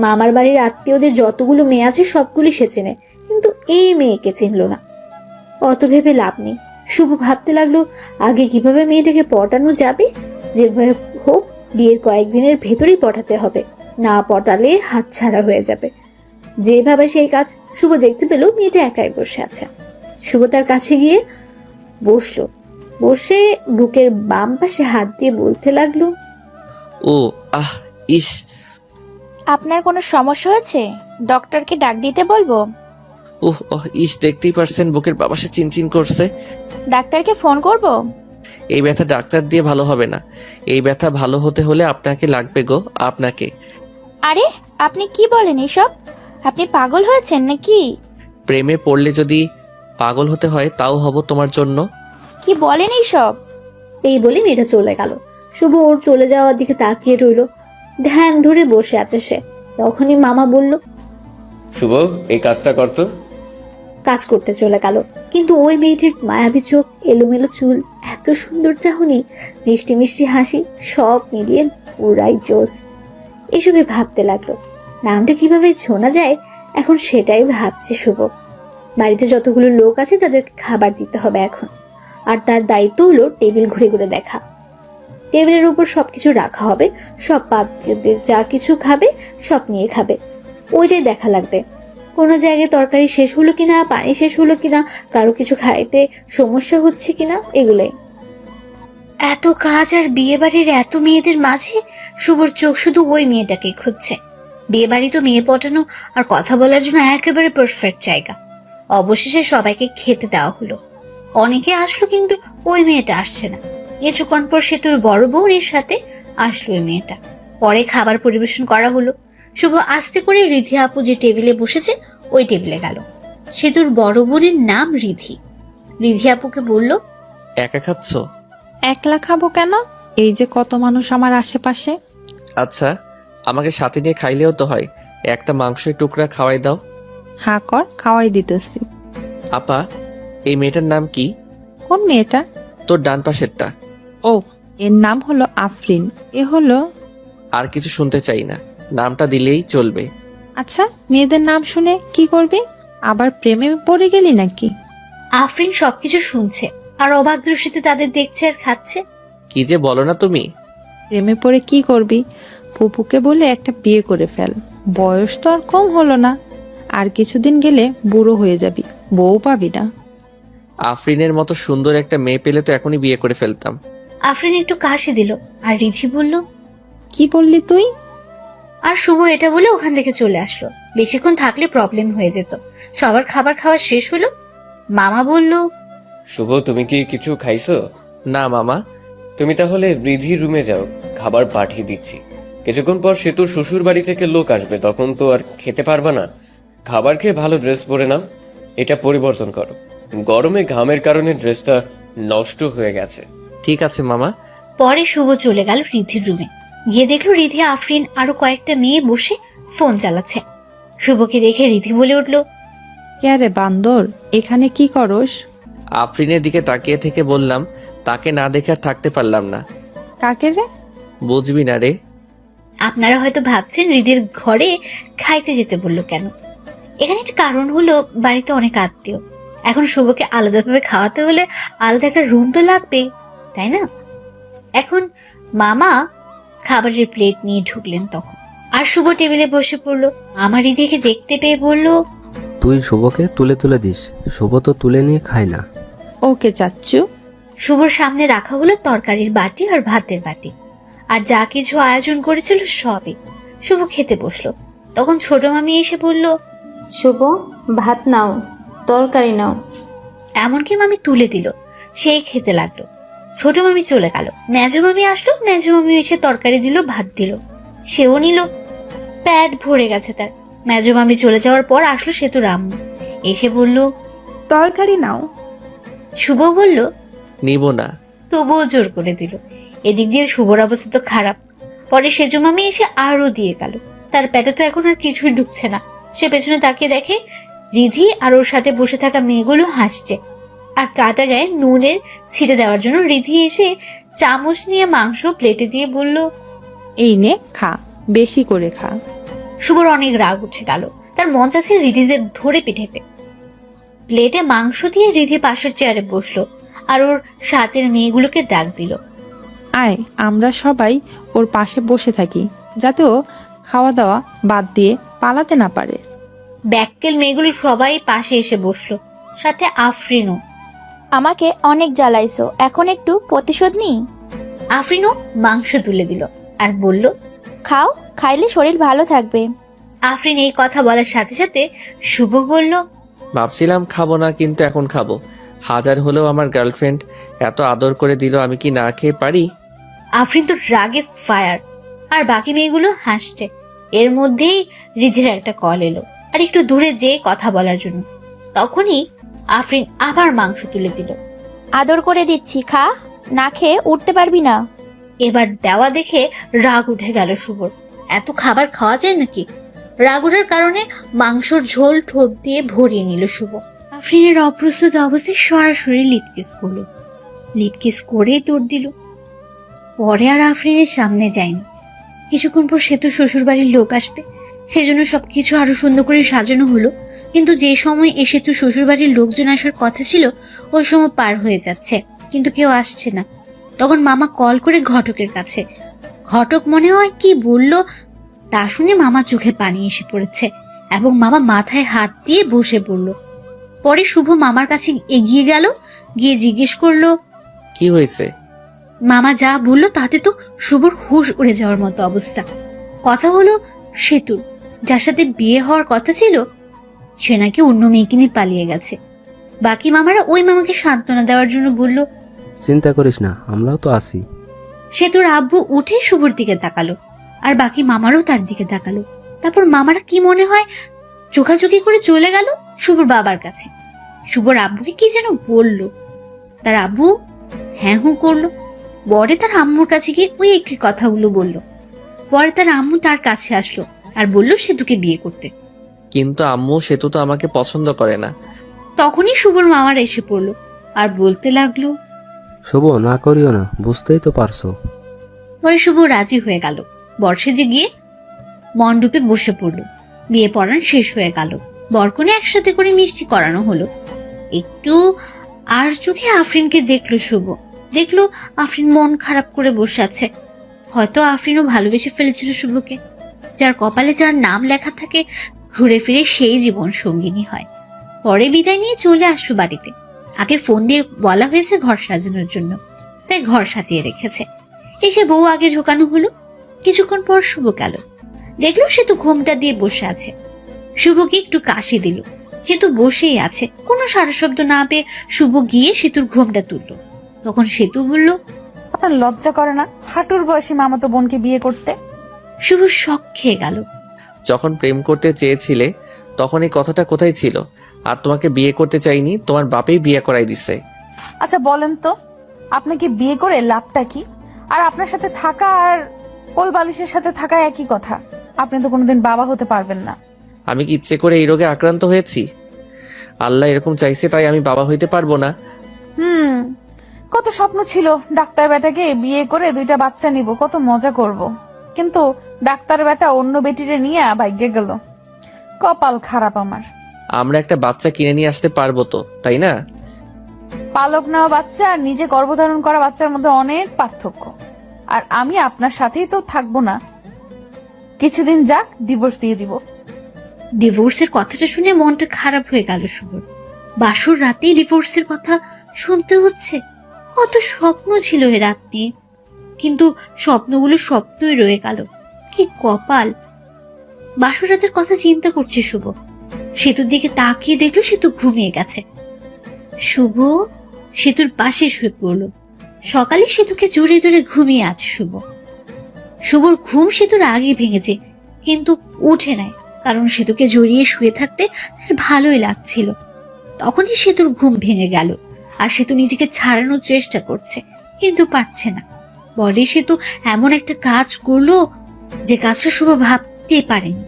মামার বাড়ির আত্মীয়দের যতগুলো মেয়ে আছে সবগুলি সে চেনে, কিন্তু এই মেয়েকে চিনল না। অত ভেবে লাভ নেই। শুভ ভাবতে লাগলো আগে কিভাবে মেয়েটাকে পটানো যাবে। যেভাবে হোক বিয়ের কয়েকদিনের ভেতরেই পটাতে হবে, না পটালে হাতছাড়া হয়ে যাবে। যেভাবে সেই কাজ, শুভ দেখতে পেল মেয়েটা একাই বসে আছে। শুভ তার কাছে গিয়ে বসলো। বসে বুকের বাম পাশে হাত দিয়ে বলতে লাগলো, ও আহ ইস। আপনার কোনো সমস্যা হয়েছে? ডক্টরকে ডাক দিতে বলবো? ওহ ওহ ইস, দেখতেই পারছেন বুকের বাবাসে চিনচিন করছে। ডাক্তারকে ফোন করব? এই ব্যথা ডাক্তার দিয়ে ভালো হবে না। এই ব্যথা ভালো হতে হলে আপনাকে লাগবে গো, আপনাকে। আরে আপনি কি বলেন এসব? আপনি পাগল হয়েছেন নাকি? প্রেমে পড়লে যদি পাগল হতে হয় তাও হব তোমার জন্য। কি বলেন এইসব? এই বলে মেয়েটা চলে গেল। শুভ ওর চলে যাওয়ার দিকে তাকিয়ে রইল, ধ্যান ধরে বসে আছে সে। তখনই মামা বলল, শুভ এই কাজটা করতো। কাজ করতে চলে গেল। কিন্তু ওই মেয়েটির মায়াবী চোখ, এলোমেলো চুল, এত সুন্দর চাহনি, মিষ্টি মিষ্টি হাসি, সব মিলিয়ে পুরাই জোস। এসবই ভাবতে লাগলো। নামটা কিভাবে শোনা যায় এখন সেটাই ভাবছে শুভ। বাড়িতে যতগুলো লোক আছে তাদেরকে খাবার দিতে হবে এখন, আর তার দায়িত্ব হলো টেবিল ঘুরে ঘুরে দেখা। টেবিলের উপর সবকিছু রাখা হবে, সব পাত্রদের যা কিছু খাবে সব নিয়ে খাবে, ওইটাই দেখা লাগবে। কোনো জায়গায় তরকারি শেষ হলো কিনা, পানি শেষ হলো কিনা, কারো কিছু খাইতে সমস্যা হচ্ছে কিনা, এগুলাই। এত কাজ আর বিয়ে বাড়ির এত মেয়েদের মাঝে শুভর চোখ শুধু ওই মেয়েটাকে খুঁজছে। বিয়ে বাড়ি তো মেয়ে পটানো আর কথা বলার জন্য একেবারে পারফেক্ট জায়গা। অবশেষে সবাইকে খেতে দেওয়া হলো। অনেকে আসলো কিন্তু ওই মেয়েটা আসছে না। কিছুক্ষণ পর সেতুর বড় বোনের সাথে আসলো ওই মেয়েটা। পরে খাবার পরিবেশন করা হলো। শুভ আস্তে করে রিধি আপু যে টেবিলে বসেছে ওই টেবিলে গেল। সেতুর বড় বোনের নাম রিধি। রিধি আপুকে বলল, একা খাচ্ছ? একলা খাবো কেন? এই যে কত মানুষ আমার আশেপাশে। আচ্ছা, আমাকে সাথে নিয়ে খাইলেও তো হয়। একটা মাংসের টুকরা খাওয়াই দাও। হ্যাঁ কর, খাওয়াই দিতেছি। আপা, এই মেয়েটার নাম কি? কোন মেয়েটা? তোর ডান পাশেরটা। ও, এর নাম হলো আফরিন। এ হলো। আর কিছু শুনতে চাই না, নামটা দিলেই চলবে। আচ্ছা, মেয়েদের নাম শুনে কি করবি? আবার প্রেমে পড়ে গেলি নাকি? আফরিন সবকিছু শুনছে আর অবাক দৃষ্টিতে তাদের দেখছে আর খাচ্ছে। কি যে বলো না তুমি। প্রেমে পড়ে কি করবি? ফুপুকে বলে একটা বিয়ে করে ফেল। বয়স তো আর কম হলো না। আর কিছুদিন গেলে বুড়ো হয়ে যাবি, বউ পাবি না। আফরিনের মতো সুন্দর একটা মেয়ে পেলে তো এখনই বিয়ে করে ফেলতাম। আফরিন একটু কাশি দিল আর রিধি বলল, কি বললি তুই? আর শুভ এটা বলে ওখান থেকে চলে আসলো। বেশিক্ষণ থাকলে প্রবলেম হয়ে যেত। সবার খাবার খাওয়া শেষ হলো। মামা বলল, শুভ, তুমি কি কিছু খাইছো? না মামা। তুমি তাহলে রিধির রুমে যাও, খাবার পাঠিয়ে দিচ্ছি। কিছুক্ষণ পর সেতুর শ্বশুর বাড়ি থেকে লোক আসবে, তখন তো আর খেতে পারবা না। খাবার খেয়ে ভালো ড্রেস পরে নাও, এটা পরিবর্তন করো। গরমে ঘামের কারণে ড্রেসটা নষ্ট হয়ে গেছে। ঠিক আছে মামা। পরে শুভ চলে গেল রিধির রুমে। গিয়ে দেখলো রিধি, আফরিন আরো কয়েকটা মেয়ে বসে ফোন চালাচ্ছে। শুভকে দেখে রিধি বলে উঠল, কে রে বান্দর, এখানে কি করস? আফরিনের দিকে তাকিয়ে থেকে বললাম, তাকে না দেখে আর থাকতে পারলাম না। কাকে রে? বুঝবি না রে। আপনারা হয়তো ভাবছেন রিধির ঘরে খাইতে যেতে বললো কেন। এখানে একটা কারণ হলো, বাড়িতে অনেক আত্মীয়। এখন শুভকে আলাদাভাবে খাওয়াতে হলে আলাদা একটা রুম তো লাগবে, তাই না? এখন মামা খাবারের প্লেট নিয়ে ঢুকলেন তখন। আর শুভ টেবিলে বসে পড়লো। আমার রিধিকে দেখতে পেয়ে বলল, তুই শুভকে তুলে তুলে দিস, শুভ তো তুলে নিয়ে খায় না। ওকে চাচ্চু। শুভর সামনে রাখা হলো তরকারির বাটি আর ভাতের বাটি, আর যা কিছু আয়োজন করেছিল সবই। শুভ খেতে বসলো। তখন ছোট মামি এসে বলল, শুভ, ভাত নাও, তরকারি নাও। এমনকি মামি তুলে দিল। সেই খেতে লাগলো। ছোট মামি চলে গেল। মেজো মামি আসলো। মেজো মামি এসে তরকারি দিল, ভাত দিল, সেও নিল। পেট ভরে গেছে তার। মেজো মামি চলে যাওয়ার পর আসলো সেতু আম্মু। এসে বলল, তরকারি নাও। শুভ বলল, নিব না। তবুও জোর করে দিল। এদিক দিয়ে শুভর অবস্থা তো খারাপ। পরে সেজো মামি এসে আরো দিয়ে গেল। তার পেটে তো এখন আর কিছুই ঢুকছে না। সে পেছনে তাকিয়ে দেখে রিধি আর ওর সাথে বসে থাকা মেয়েগুলো হাসছে। আর কাটা গায়ে নুনের ছিটে দেওয়ার জন্য রিধি এসে চামচ নিয়ে মাংস প্লেটে দিয়ে বলল, এই নে খা, বেশি করে খা। শুভর অনেক রাগ উঠে গেল। তার মন চাচ্ছে রিধিদের ধরে পিঠেতে। প্লেটে মাংস দিয়ে রিধি পাশের চেয়ারে বসলো আর ওর সাথের মেয়েগুলোকে ডাক দিল। আয়, আমরা সবাই ওর পাশে বসে থাকি, যাতে ও খাওয়া দাওয়া বাদ দিয়ে পালাতে না পারে। ব্যাক্কেল মেয়েগুলো সবাই পাশে এসে বসলো, সাথে আফরিনও। আমাকে অনেক জ্বালাইছো, এখন একটু প্রতিশোধ নিই। আফরিনও মাংস তুলে দিল আর বলল, খাও, খাইলে শরীর ভালো থাকবে। আফরিন এই কথা বলার সাথে সাথে শুভ বলল, ভাবছিলাম খাবো না, কিন্তু এখন খাবো। হাজার হলেও আমার গার্লফ্রেন্ড এত আদর করে দিল, আমি কি না খেয়ে পারি? আফরিন তো রাগে ফায়ার। আর বাকি মেয়েগুলো হাসছে। এর মধ্যেই রিধির একটা কল এলো, আর একটু দূরে যেয়ে কথা বলার জন্য। তখনই আফরিন আবার মাংস তুলে দিল। আদর করে দিচ্ছি, খা, না খেয়ে উঠতে পারবি না। এবার দেওয়া দেখে রাগ উঠে গেল শুভর। এত খাবার খাওয়া যায় নাকি? রাগ ওঠার কারণে মাংসর ঝোল ঠোঁট দিয়ে ভরিয়ে নিল শুভ। আফরিনের অপ্রস্তুত অবস্থায় সরাসরি লিপকিস করলো। লিপকিস করেই তোড় দিল। পরে আর আফরিনের সামনে যায়নি। কিছুক্ষণ পর সেতু শ্বশুর বাড়ির লোক আসবে, সেজন্য সবকিছু আরো সুন্দর করে সাজানো হলো। কিন্তু যে সময় এ সেতু শ্বশুর বাড়ির লোকজন আসার কথা ছিল, ওই সময় পার হয়ে যাচ্ছে, কিন্তু কেউ আসছে না। তখন মামা কল করে ঘটকের কাছে। ঘটক মনে হয় কি বলল তা শুনে মামা চোখে পানি এসে পড়েছে এবং মামা মাথায় হাত দিয়ে বসে পড়ল। পরে শুভ মামার কাছে এগিয়ে গেল, গিয়ে জিজ্ঞেস করলো, কি হয়েছে? মামা যা বলল তাতে তো শুভর হুঁশ উড়ে যাওয়ার মতো অবস্থা। কথা হলো সেতুর, যার সাথে বিয়ে হওয়ার কথা ছিল, সে নাকি অন্য মেয়েকে নিয়ে পালিয়ে গেছে। বাকি মামারা ওই মামাকে সান্ত্বনা দেওয়ার জন্য বলল, চিন্তা করিস না, আমরাও তো আছি। সেতুর আব্বু উঠে শুভর দিকে তাকালো, আর বাকি মামারও তার দিকে তাকালো। তারপর মামারা কি মনে হয় চোখাচোখি করে চলে গেল শুভর বাবার কাছে। শুভর আব্বুকে কি যেন বলল, তার আব্বু হ্যাঁ হুঁ করলো। পরে তার আম্মুর কাছে গিয়ে ওই একই কথাগুলো বলল। পরে তার আম্মু তার কাছে আসলো আর বলল সেতুকে বিয়ে করতে। কিন্তু আম্মু সেতু তো আমাকে পছন্দ করে না। তখনই শুভর মামারা এসে পড়লো আর বলতে লাগলো। শুভ, না করিও না, বুঝতেই তো পারছো। পরে শুভ রাজি হয়ে গেল। বর্ষে গিয়ে মণ্ডপে বসে পড়লো। বিয়ে পড়ান শেষ হয়ে গেল। বরকনে একসাথে করে মিষ্টি করানো হলো। একটু আর চোখে আফরিনকে দেখলো শুভ। দেখলো আফরিন মন খারাপ করে বসে আছে। হয়তো আফরিনও ভালোবেসে ফেলেছিল শুভকে। যার কপালে যার নাম লেখা থাকে ঘুরে ফিরে সেই জীবন সঙ্গিনী হয়। পরে বিদায় নিয়ে চলে আসলো বাড়িতে। আগে ফোন দিয়ে বলা হয়েছে ঘর সাজানোর জন্য, তাই ঘর সাজিয়ে রেখেছে। এসে বউ আগে ঢোকানো হলো। কিছুক্ষণ পর শুভ গেল। দেখলো সে তো ঘোমটা দিয়ে বসে আছে। শুভকে একটু কাশি দিল। সে তো বসেই আছে। কোনো সারা শব্দ না পেয়ে শুভ গিয়ে সেতুর ঘোমটা তুললো। তখন সেতু বলল, আপনার লজ্জা করে না হাঁটুর বয়সী মামাতো বোনকে বিয়ে করতে? শুভ শক খেয়ে গেল। যখন প্রেম করতে চেয়েছিলে তখন এই কথাটা কোথায় ছিল? আর তোমাকে বিয়ে করতে চাইনি, তোমার বাপেই বিয়ে করাই দিছে। আচ্ছা বলেন তো, আপনাকে বিয়ে করে লাভটা কি? আর আপনার সাথে থাকা আর কোল বালিশের সাথে থাকা একই কথা। আপনি তো কোনোদিন বাবা হতে পারবেন না। আমি কি ইচ্ছে করে এই রোগে আক্রান্ত হয়েছি? আল্লাহ এরকম চাইছে তাই আমি বাবা হইতে পারবো না? কত স্বপ্ন ছিল ডাক্তার বেটাকে বিয়ে করে 2টা বাচ্চা নিব, কত মজা করব। কিন্তু ডাক্তার বেটা অন্য বেটিরে নিয়ে ভাগ্যে গেল। কপাল খারাপ আমার। আমরা একটা বাচ্চা কিনে নিয়ে আসতে পারবো তো, তাই না? পালক নেওয়া বাচ্চা আর নিজে গর্ভধারণ করা বাচ্চার মধ্যে অনেক পার্থক্য। আর আমি আপনার সাথেই তো থাকবো না, কিছুদিন যাক, ডিভোর্স দিয়ে দিব। ডিভোর্সের কথাটা শুনে মনটা খারাপ হয়ে গেল শুভর। বাসর রাতেই ডিভোর্সের কথা শুনতে হচ্ছে। কত স্বপ্ন ছিল এ রাত নিয়ে, কিন্তু স্বপ্নগুলো স্বপ্নই রয়ে গেল। কি কপাল। বাসর রাতের কথা চিন্তা করছে শুভ। সেতুর দিকে তাকিয়ে দেখলো সেতু ঘুমিয়ে গেছে। শুভ সেতুর পাশে শুয়ে পড়লো। সকালে সেতুকে জড়িয়ে ধরে ঘুমিয়ে আছে শুভ। শুভর ঘুম সেতুর আগে ভেঙেছে, কিন্তু উঠে নাই, কারণ সেতুকে জড়িয়ে শুয়ে থাকতে তার ভালোই লাগছিল। তখনই সেতুর ঘুম ভেঙে গেল আর সেতু নিজেকে ছাড়ানোর চেষ্টা করছে, কিন্তু পারছে না। পরে সেতু এমন একটা কাজ করলো যে কাজটা শুভ ভাবতে পারেনি।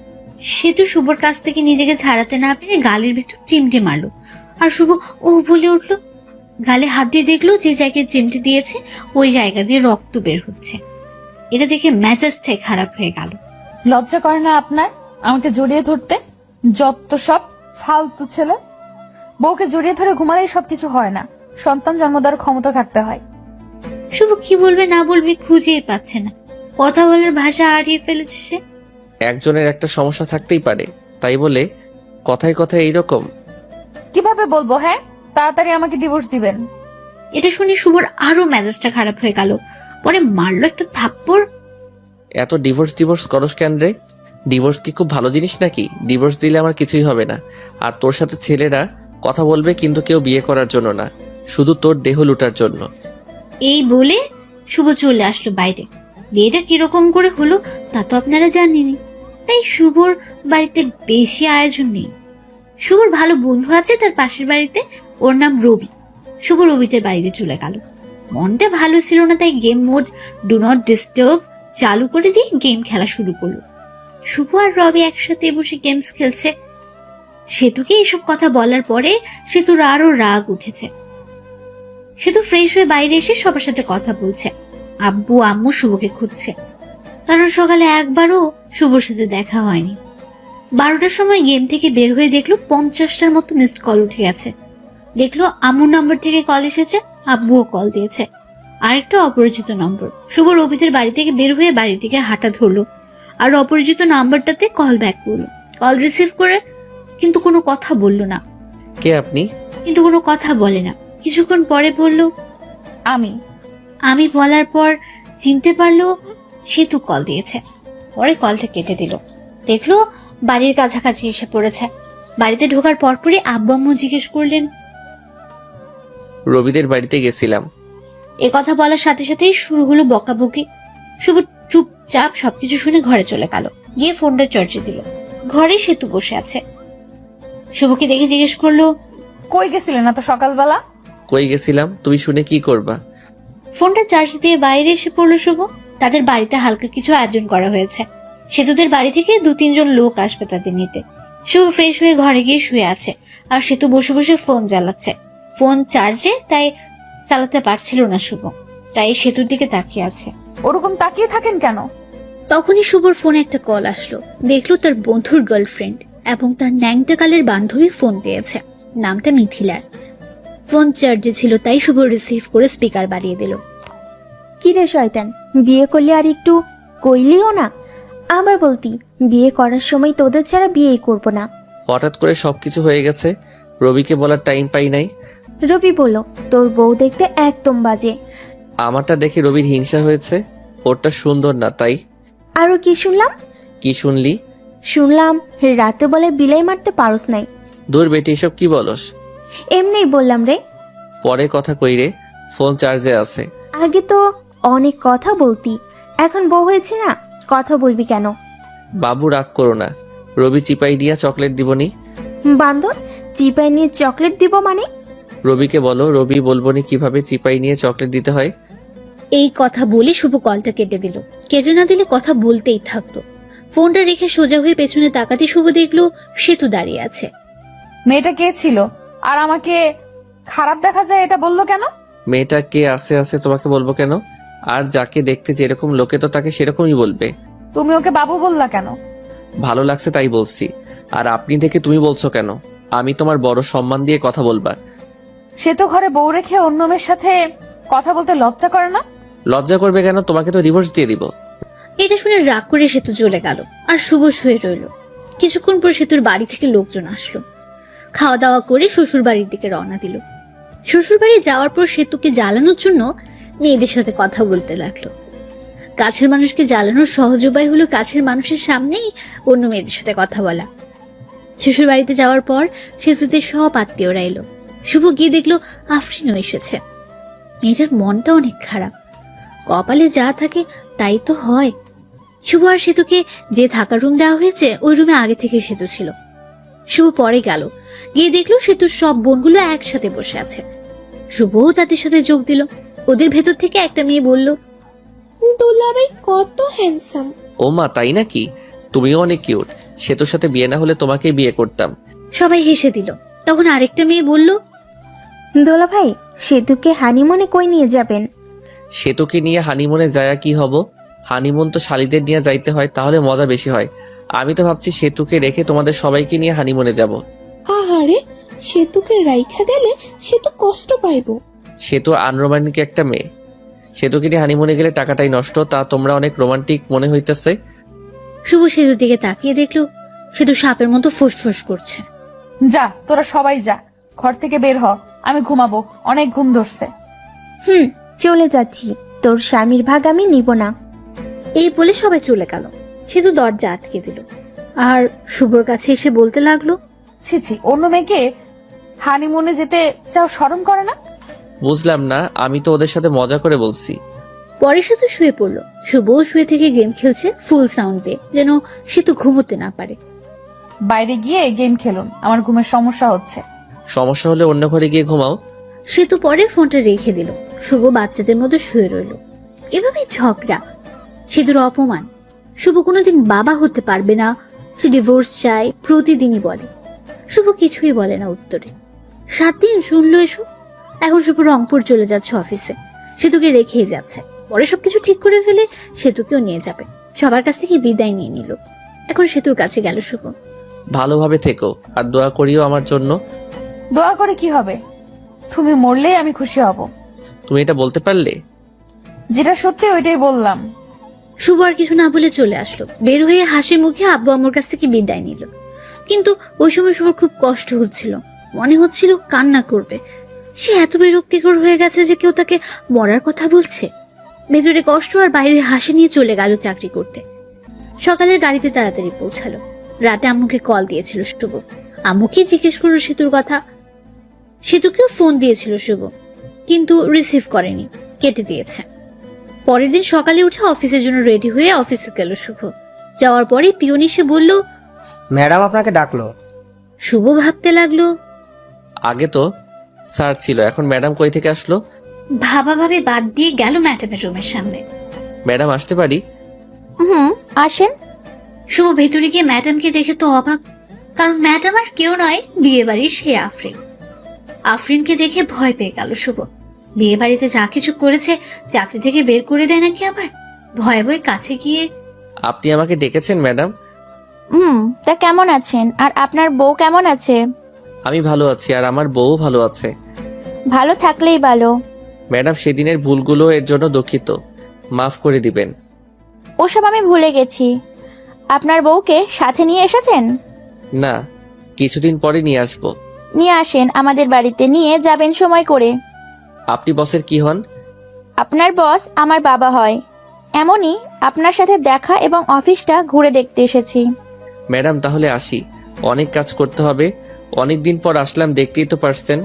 সেতু শুভর কাছ থেকে নিজেকে ছাড়াতে না পেরে গালের ভেতর চিমটে মারলো। আর শুভ ও বলে উঠলো। গালে হাত দিয়ে দেখলো যে জায়গায় চিমটে দিয়েছে ওই জায়গা দিয়ে রক্ত বের হচ্ছে। এটা দেখে মেজাজটাই খারাপ হয়ে গেল। লজ্জা করে না আপনার আমাকে জড়িয়ে ধরতে? যত সব ফালতু ছেলে। বউকে জড়িয়ে ধরে ঘুমালেই সবকিছু হয় না, সন্তান জন্ম দেওয়ার ক্ষমতা থাকতে হয়। শুভ কি বলবে না বলবে খুঁজে পাচ্ছে না। কথা বলার ভাষা হারিয়ে ফেলেছে সে। একজনের একটা সমস্যা থাকতেই পারে, তাই বলে কথায় কথায় এইরকম? কিভাবে বলবো? হ্যাঁ, তাড়াতাড়ি আমাকে ডিভোর্স দিবেন। এটা শুনে শুভর আরো মেজাজটা খারাপ হয়ে গেল। পরে মারলো একটা থাপ্পড়। এত ডিভোর্স করস কেন রে? ডিভোর্স কি খুব ভালো জিনিস নাকি? ডিভোর্স দিলে আমার কিছুই হবে না। আর তোর সাথে ছেলেরা কথা বলবে, কিন্তু কেউ বিয়ে করার জন্য না, শুধু তোর দেহ লুটার জন্য। এই বলে শুভ চলে আসলো বাইরে। বিয়েটা কিরকম করে হলো তা তো আপনারা জানেনই, তাই শুভর বাড়িতে বেশি আয়োজন নেই। শুভর ভালো বন্ধু আছে তার পাশের বাড়িতে, ওর নাম রবি। শুভ রবিদের বাড়িতে চলে গেল। মনটা ভালো ছিল না, তাই game mode do not disturb চালু করে দিয়ে গেম খেলা শুরু করলো। শুভ আর রবি একসাথে বসে গেমস খেলছে। সেতুকে এসব কথা বলার পরে সেতুর আরো রাগ উঠেছে। সেতু ফ্রেশ হয়ে বাইরে এসে সবার সাথে কথা বলছে। আব্বু আম্মু শুভকে খুঁজছে, কারণ সকালে একবারও শুভর সাথে দেখা হয়নি। 12টার সময় গেম থেকে বের হয়ে দেখলো 50টার মতো মিসড কল উঠে গেছে। দেখলো আম্মুর নম্বর থেকে কল এসেছে, আব্বুও কল দিয়েছে। আরেকটা অপরিচিত নম্বর। শুভ রবিদের বাড়ি থেকে বের হয়ে বাড়ি থেকে হাঁটা ধরলো আর অপরিচিত নাম্বারটাতে কল ব্যাক করলো। কল রিসিভ করে কিন্তু কোনো কথা বললো না। কে আপনি? কিন্তু কোনো কথা বলে না। কিছুক্ষণ পরে বলল, আমি বলার পর চিনতে পারলো সেতু কল দিয়েছে। পরে কলটা কেটে দিল। দেখলো বাড়ির কাছাকাছি এসে পড়েছে। বাড়িতে ঢোকার পরপরই আব্বু আম্মু জিজ্ঞেস করলেন। রবিদের বাড়িতে গেছিলাম। এ কথা বলার সাথে সাথেই শুরু হলো বকাবকি। শুভ চুপচাপ সবকিছু শুনে ঘরে চলে গেল, গিয়ে ফোনটা চার্জে দিল। ঘরে সেতু বসে আছে। শুভকে দেখে জিজ্ঞেস করলো, কই গেছিলেন এত সকালবেলা? কই গেছিলাম তুমি শুনে কি করবা? ফোনটা চার্জ দিয়ে বাইরে এসে পড়লো শুভ। তাদের বাড়িতে হালকা কিছু আয়োজন করা হয়েছে। সেতুদের বাড়ি থেকে 2-3 জন লোক আসবে তাদের নিতে। শুভ ফ্রেশ হয়ে ঘরে গিয়ে শুয়ে আছে, আর সেতু বসে বসে ফোন চালাচ্ছে। ফোন চার্জে, তাই চালাতে পারছিল না শুভ, তাই সেতুর দিকে তাকিয়ে আছে। ওরকম তাকিয়ে থাকেন কেন? তখনই শুভর ফোনে একটা কল আসলো। দেখলো তার বন্ধুর গার্লফ্রেন্ড এবং তার ন্যাংটা কালের বান্ধবী ফোন দিয়েছে। নামটা মিথিলার। ফোন চার্জে ছিল, তাই শুভ রিসিভ করে স্পিকার বাড়িয়ে দিল। কি রে শয়তান, বিয়ে করলে আর একটু কইলিও না? আবার বলতি বিয়ে করার সময় তোদের ছাড়া বিয়েই করব না। হঠাৎ করে সবকিছু হয়ে গেছে, রবিকে বলার টাইম পাই নাই। রবি বলল তোর বউ দেখতে একদম বাজে। আমারটা দেখে রবির হিংসা হয়েছে, ওরটা সুন্দর না তাই। আরো কি শুনলাম? কি শুনলি? শুনলাম রাতে বলে বিলাই মারতে পারস নাই। দূর বেটি, এসব কি বলস? এমনিই বললাম রে। পরে কথা কই রে, ফোন চার্জে আছে। আগে তো অনেক কথা বলতি, এখন বউ হয়েছে না, কথা বলবি কেন? বাবু রাগ করো না, রবি চিপাই দিয়া চকলেট দিবনি। বান্দর, চিপাই নিয়ে চকলেট দিব মানে? রবিকে বলো, রবি বলবনি কিভাবে চিপাই নিয়ে চকলেট দিতে হয়। এই কথা বলে শুভ কলটা কেটে দিল। কেটে না দিলে কথা বলতেই থাকতো। ফোনটা রেখে সোজা হয়ে পেছনে তাকাতে শুভ দেখলো সেতু দাঁড়িয়ে আছে। মেয়েটা কে ছিল আর আমাকে খারাপ দেখা যায় এটা বললো কেন? মেয়েটা কে আছে আছে তোমাকে বলবো কেন? আর যাকে দেখতে যেরকম লোকে তো তাকে সেরকমই বলবে। তুমি ওকে বাবু বললা কেন? ভালো লাগছে তাই বলছি। আর আপনি থেকে তুমি বলছো কেন? আমি তোমার বড় সম্মান দিয়ে কথা বলবা। সে তো ঘরে বউ রেখে অন্য মেয়ের সাথে কথা বলতে লজ্জা করে না? লজ্জা করবে কেন? তোমাকে তো ডিভোর্স দিয়ে দিব। এটা শুনে রাগ করে সেতু চলে গেল, আর শুভ শুয়ে রইল। কিছুক্ষণ পর সেতুর বাড়ি থেকে লোকজন আসলো। খাওয়া দাওয়া করে শ্বশুর বাড়ির দিকে রওনা দিল। শ্বশুর বাড়ি যাওয়ার পর সেতুকে জ্বালানোর জন্য মেয়েদের সাথে কথা বলতে লাগলো। কাছের মানুষকে জ্বালানোর সহজ উপায় হলো কাছের মানুষের সামনেই অন্য মেয়েদের সাথে কথা বলা। শ্বশুর বাড়িতে যাওয়ার পর সেতুতে সব আত্মীয়রা এলো। শুভ গিয়ে দেখলো আফরিনও এসেছে। মেয়েটার মনটা অনেক খারাপ। কপালে যা থাকে তাই তো হয়। শুভ আর সেতুকে যে থাকার রুম দেওয়া হয়েছে ওই রুমে আগে থেকে সেতু ছিল। শুভ পরে গেল, গিয়ে দেখলো সেতুর সব বোনগুলো একসাথে বসে আছে। শুভও তাদের সাথে যোগ দিল। ওদের ভেতর থেকে একটা মেয়ে বলল, দুলাভাই কত হ্যান্ডসাম। ও মা, তাই নাকি? তুমিও অনেক কিউট। সেতুর সাথে বিয়ে না হলে তোমাকে বিয়ে করতাম। সবাই হেসে দিল। তখন আরেকটা মেয়ে বলল, দোলা ভাই, সেতুকে হানিমুনে কই নিয়ে যাবেন? সেতুকে নিয়ে হানিমুনে যায় কি হব? হানিমুন তো শালিদের নিয়ে যাইতে হয়, তাহলে মজা বেশি হয়। আমি তো ভাবছি সেতুকে রেখে তোমাদের সবাইকে নিয়ে হানিমুনে যাব। আহারে, সেতুকে রাইখা গেলে সে তো কষ্ট পাইবো। সেতু আনরোমান্টিক একটা মেয়ে। সেতুকে নিয়ে হানিমুনে গেলে টাকাটাই নষ্ট। তা তোমরা অনেক রোমান্টিক মনে হইতেছে। শুভ সেতুর দিকে তাকিয়ে দেখলো সেতু সাপের মতো ফুসফুস করছে। যা, তোরা সবাই যা, ঘর থেকে বের হ, আমি ঘুমাবো, অনেক ঘুম ধরছে। চলে যাচ্ছি, তোর স্বামীর ভাগ আমি নিব না। এই বলে সবাই চলে গেল। সেতু দরজা আটকে দিল আর শুভর কাছে এসে বলতে লাগলো, ছি ছি, অন্য মেয়েকে হানিমুনে যেতে চাও, শরম করে না? বুঝলাম না, আমি তো ওদের সাথে মজা করে বলছি। পরে সেতু শুয়ে পড়লো। শুভও শুয়ে থেকে গেম খেলছে ফুল সাউন্ড দিয়ে, যেন সেতু ঘুমোতে না পারে। বাইরে গিয়ে গেম খেলুন, আমার ঘুমের সমস্যা হচ্ছে। সমস্যা হলে অন্য ঘরে গিয়ে ঘুমাও। সেতু পরে ফোনটা রেখে দিল। শুভ বাচ্চাদের মতো শুয়ে রইল। এভাবেই ঝগড়া, সেতুর অপমান। শুভ কোনোদিন বাবা হতে পারবে না, সে ডিভোর্স চায়, প্রতিদিনই বলে। শুভ কিছুই বলে না উত্তরে। 7 দিন শুনলো এসব। এখন শুভ রংপুর চলে যাচ্ছে অফিসে, সেতুকে রেখেই যাচ্ছে। পরে সবকিছু ঠিক করে ফেলে সেতুকেও নিয়ে যাবে। সবার কাছ থেকে বিদায় নিয়ে নিল। এখন সেতুর কাছে গেল শুভ। ভালোভাবে থেকো আর দোয়া করিও আমার জন্য। দোয়া করে কি হবে? তুমি মরলেই আমি খুশি হব। তুমি এটা বলতে পারলে? যেটা সত্যি ওইটাই বললাম। শুভ আর কিছু না বলে চলে আসলো। বের হয়ে হাসি মুখে আব্বু আম্মুর কাছ থেকে বিদায় নিল। কিন্তু ওই সময় শুভর খুব কষ্ট হচ্ছিল। মনে হচ্ছিল কান্না করবে। সে এত বিরক্তিকর হয়ে গেছে যে কেউ তাকে মরার কথা বলছে। ভেতরে কষ্ট আর বাইরে হাসি নিয়ে চলে গেল চাকরি করতে। সকালের গাড়িতে তাড়াতাড়ি পৌঁছালো। রাতে আম্মুকে কল দিয়েছিল শুভ। আম্মুকে জিজ্ঞেস করলো সেতুর কথা। সেতুকেও ফোন দিয়েছিল শুভ, কিন্তু রিসিভ করেনি, কেটে দিয়েছে। পরের দিন সকালে উঠে অফিসের জন্য রেডি হয়ে অফিসে গেল শুভ। যাওয়ার পরে পিয়ন এসে বলল, ম্যাডাম আপনাকে ডাকলো। শুভ ভাবতে লাগলো, আগে তো স্যার ছিল, এখন ম্যাডাম কই থেকে আসলো? ভাবাভাবি বাদ দিয়ে গেল ম্যাডামের রুমের সামনে। ম্যাডাম আসতে পারি? আসেন। শুভ ভেতরে গিয়ে ম্যাডামকে দেখে তো অবাক, কারণ ম্যাডাম আর কেউ নয়, বিয়ে বাড়ির সে আফরিন। আফরিনকে দেখে ভয় পেয়ে গেল শুভ। বিয়ে বাড়িতে যা কিছু করেছে, চাকরি থেকে বের করে দেয় নাকি আবার। ভয়ে ভয়ে কাছে গিয়ে, আপনি আমাকে ডেকেছেন ম্যাডাম? তা কেমন আছেন? আর আপনার বউ কেমন আছে? আমি ভালো আছি, আর আমার বউ ভালো আছে। ভালো থাকলেই ভালো। ম্যাডাম, সেদিনের ভুলগুলো এর জন্য দুঃখিত, মাফ করে দিবেন। ওসব আমি ভুলে গেছি। আপনার বউকে সাথে নিয়ে এসেছেন? না, কিছুদিন পরে নিয়ে আসবো। নিয়ে আসেন আমাদের বাড়িতে, নিয়ে যাবেন সময় করে। আপনি বসের কি হন? আপনার বস আমার বাবা হয়। এমনই আপনার সাথে দেখা এবং অফিসটা ঘুরে দেখতে এসেছি। ম্যাডাম, তাহলে আসি, অনেক কাজ করতে হবে। অনেক দিন পর আসলাম, দেখতেই তো পারছেন।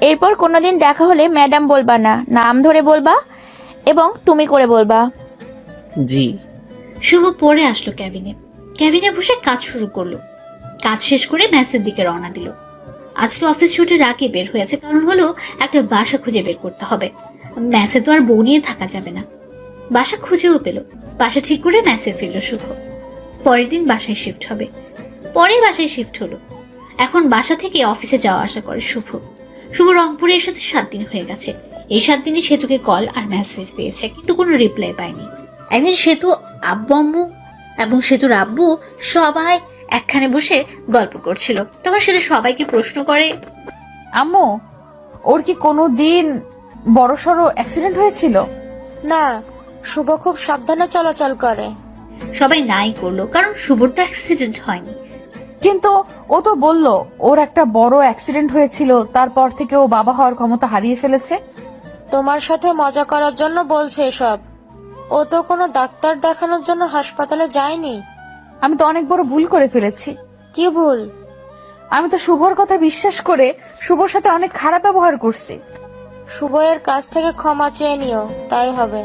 এরপর কোনোদিন দেখা হলে ম্যাডাম বলবা না, নাম ধরে বলবা এবং তুমি করে বলবা। জি। শুভ পড়ে আসলো ক্যাবিনে। ক্যাবিনে বসে কাজ শুরু করলো। কাজ শেষ করে ম্যাচের দিকে রওনা দিল। আজকে অফিস ছুটির আগে বের হয়েছে, কারণ হলো একটা বাসা খুঁজে বের করতে হবে। ম্যাচে তো আর বউ নিয়ে থাকা যাবে না। বাসা খুঁজেও পেল, বাসা ঠিক করে ম্যাচে ফিরল শুভ। পরের দিন বাসায় শিফট হবে। পরে বাসায় শিফট হলো। এখন বাসা থেকে অফিসে যাওয়া আসা করে শুভ। শুভ রংপুরে এসেছে 7 দিন হয়ে গেছে। এই 7 দিনে সেতুকে কল আর মেসেজ দিয়েছে, কিন্তু কোনো রিপ্লাই পায়নি। একদিন সেতু, আব্বু আম্মু এবং সেতুর আব্বু সবাই একখানে বসে গল্প করছিল। তখন সেতু সবাইকে প্রশ্ন করে, আম্মু, ওর কি কোনো দিন বড়সড় অ্যাক্সিডেন্ট হয়েছিল? না, শুভ খুব সাবধানে চলাচল করে। সবাই নাই করলো, কারণ শুভর তো অ্যাক্সিডেন্ট হয়নি। কিন্তু ও তো বললো ওর একটা বড় অ্যাক্সিডেন্ট হয়েছিল, তারপর থেকে ও বাবা হওয়ার ক্ষমতা হারিয়ে ফেলেছে। তোমার সাথে মজা করার জন্য বলছে এসব। ও তো কোনো ডাক্তার দেখানোর জন্য হাসপাতালে যায়নি। আমি তো অনেক বড় ভুল করে ফেলেছি। কি ভুল? আমি তো শুভর কথা বিশ্বাস করে শুভর সাথে অনেক খারাপ ব্যবহার করছি। শুভ এর কাছ থেকে ক্ষমা চেয়ে নিও, তাই হবে।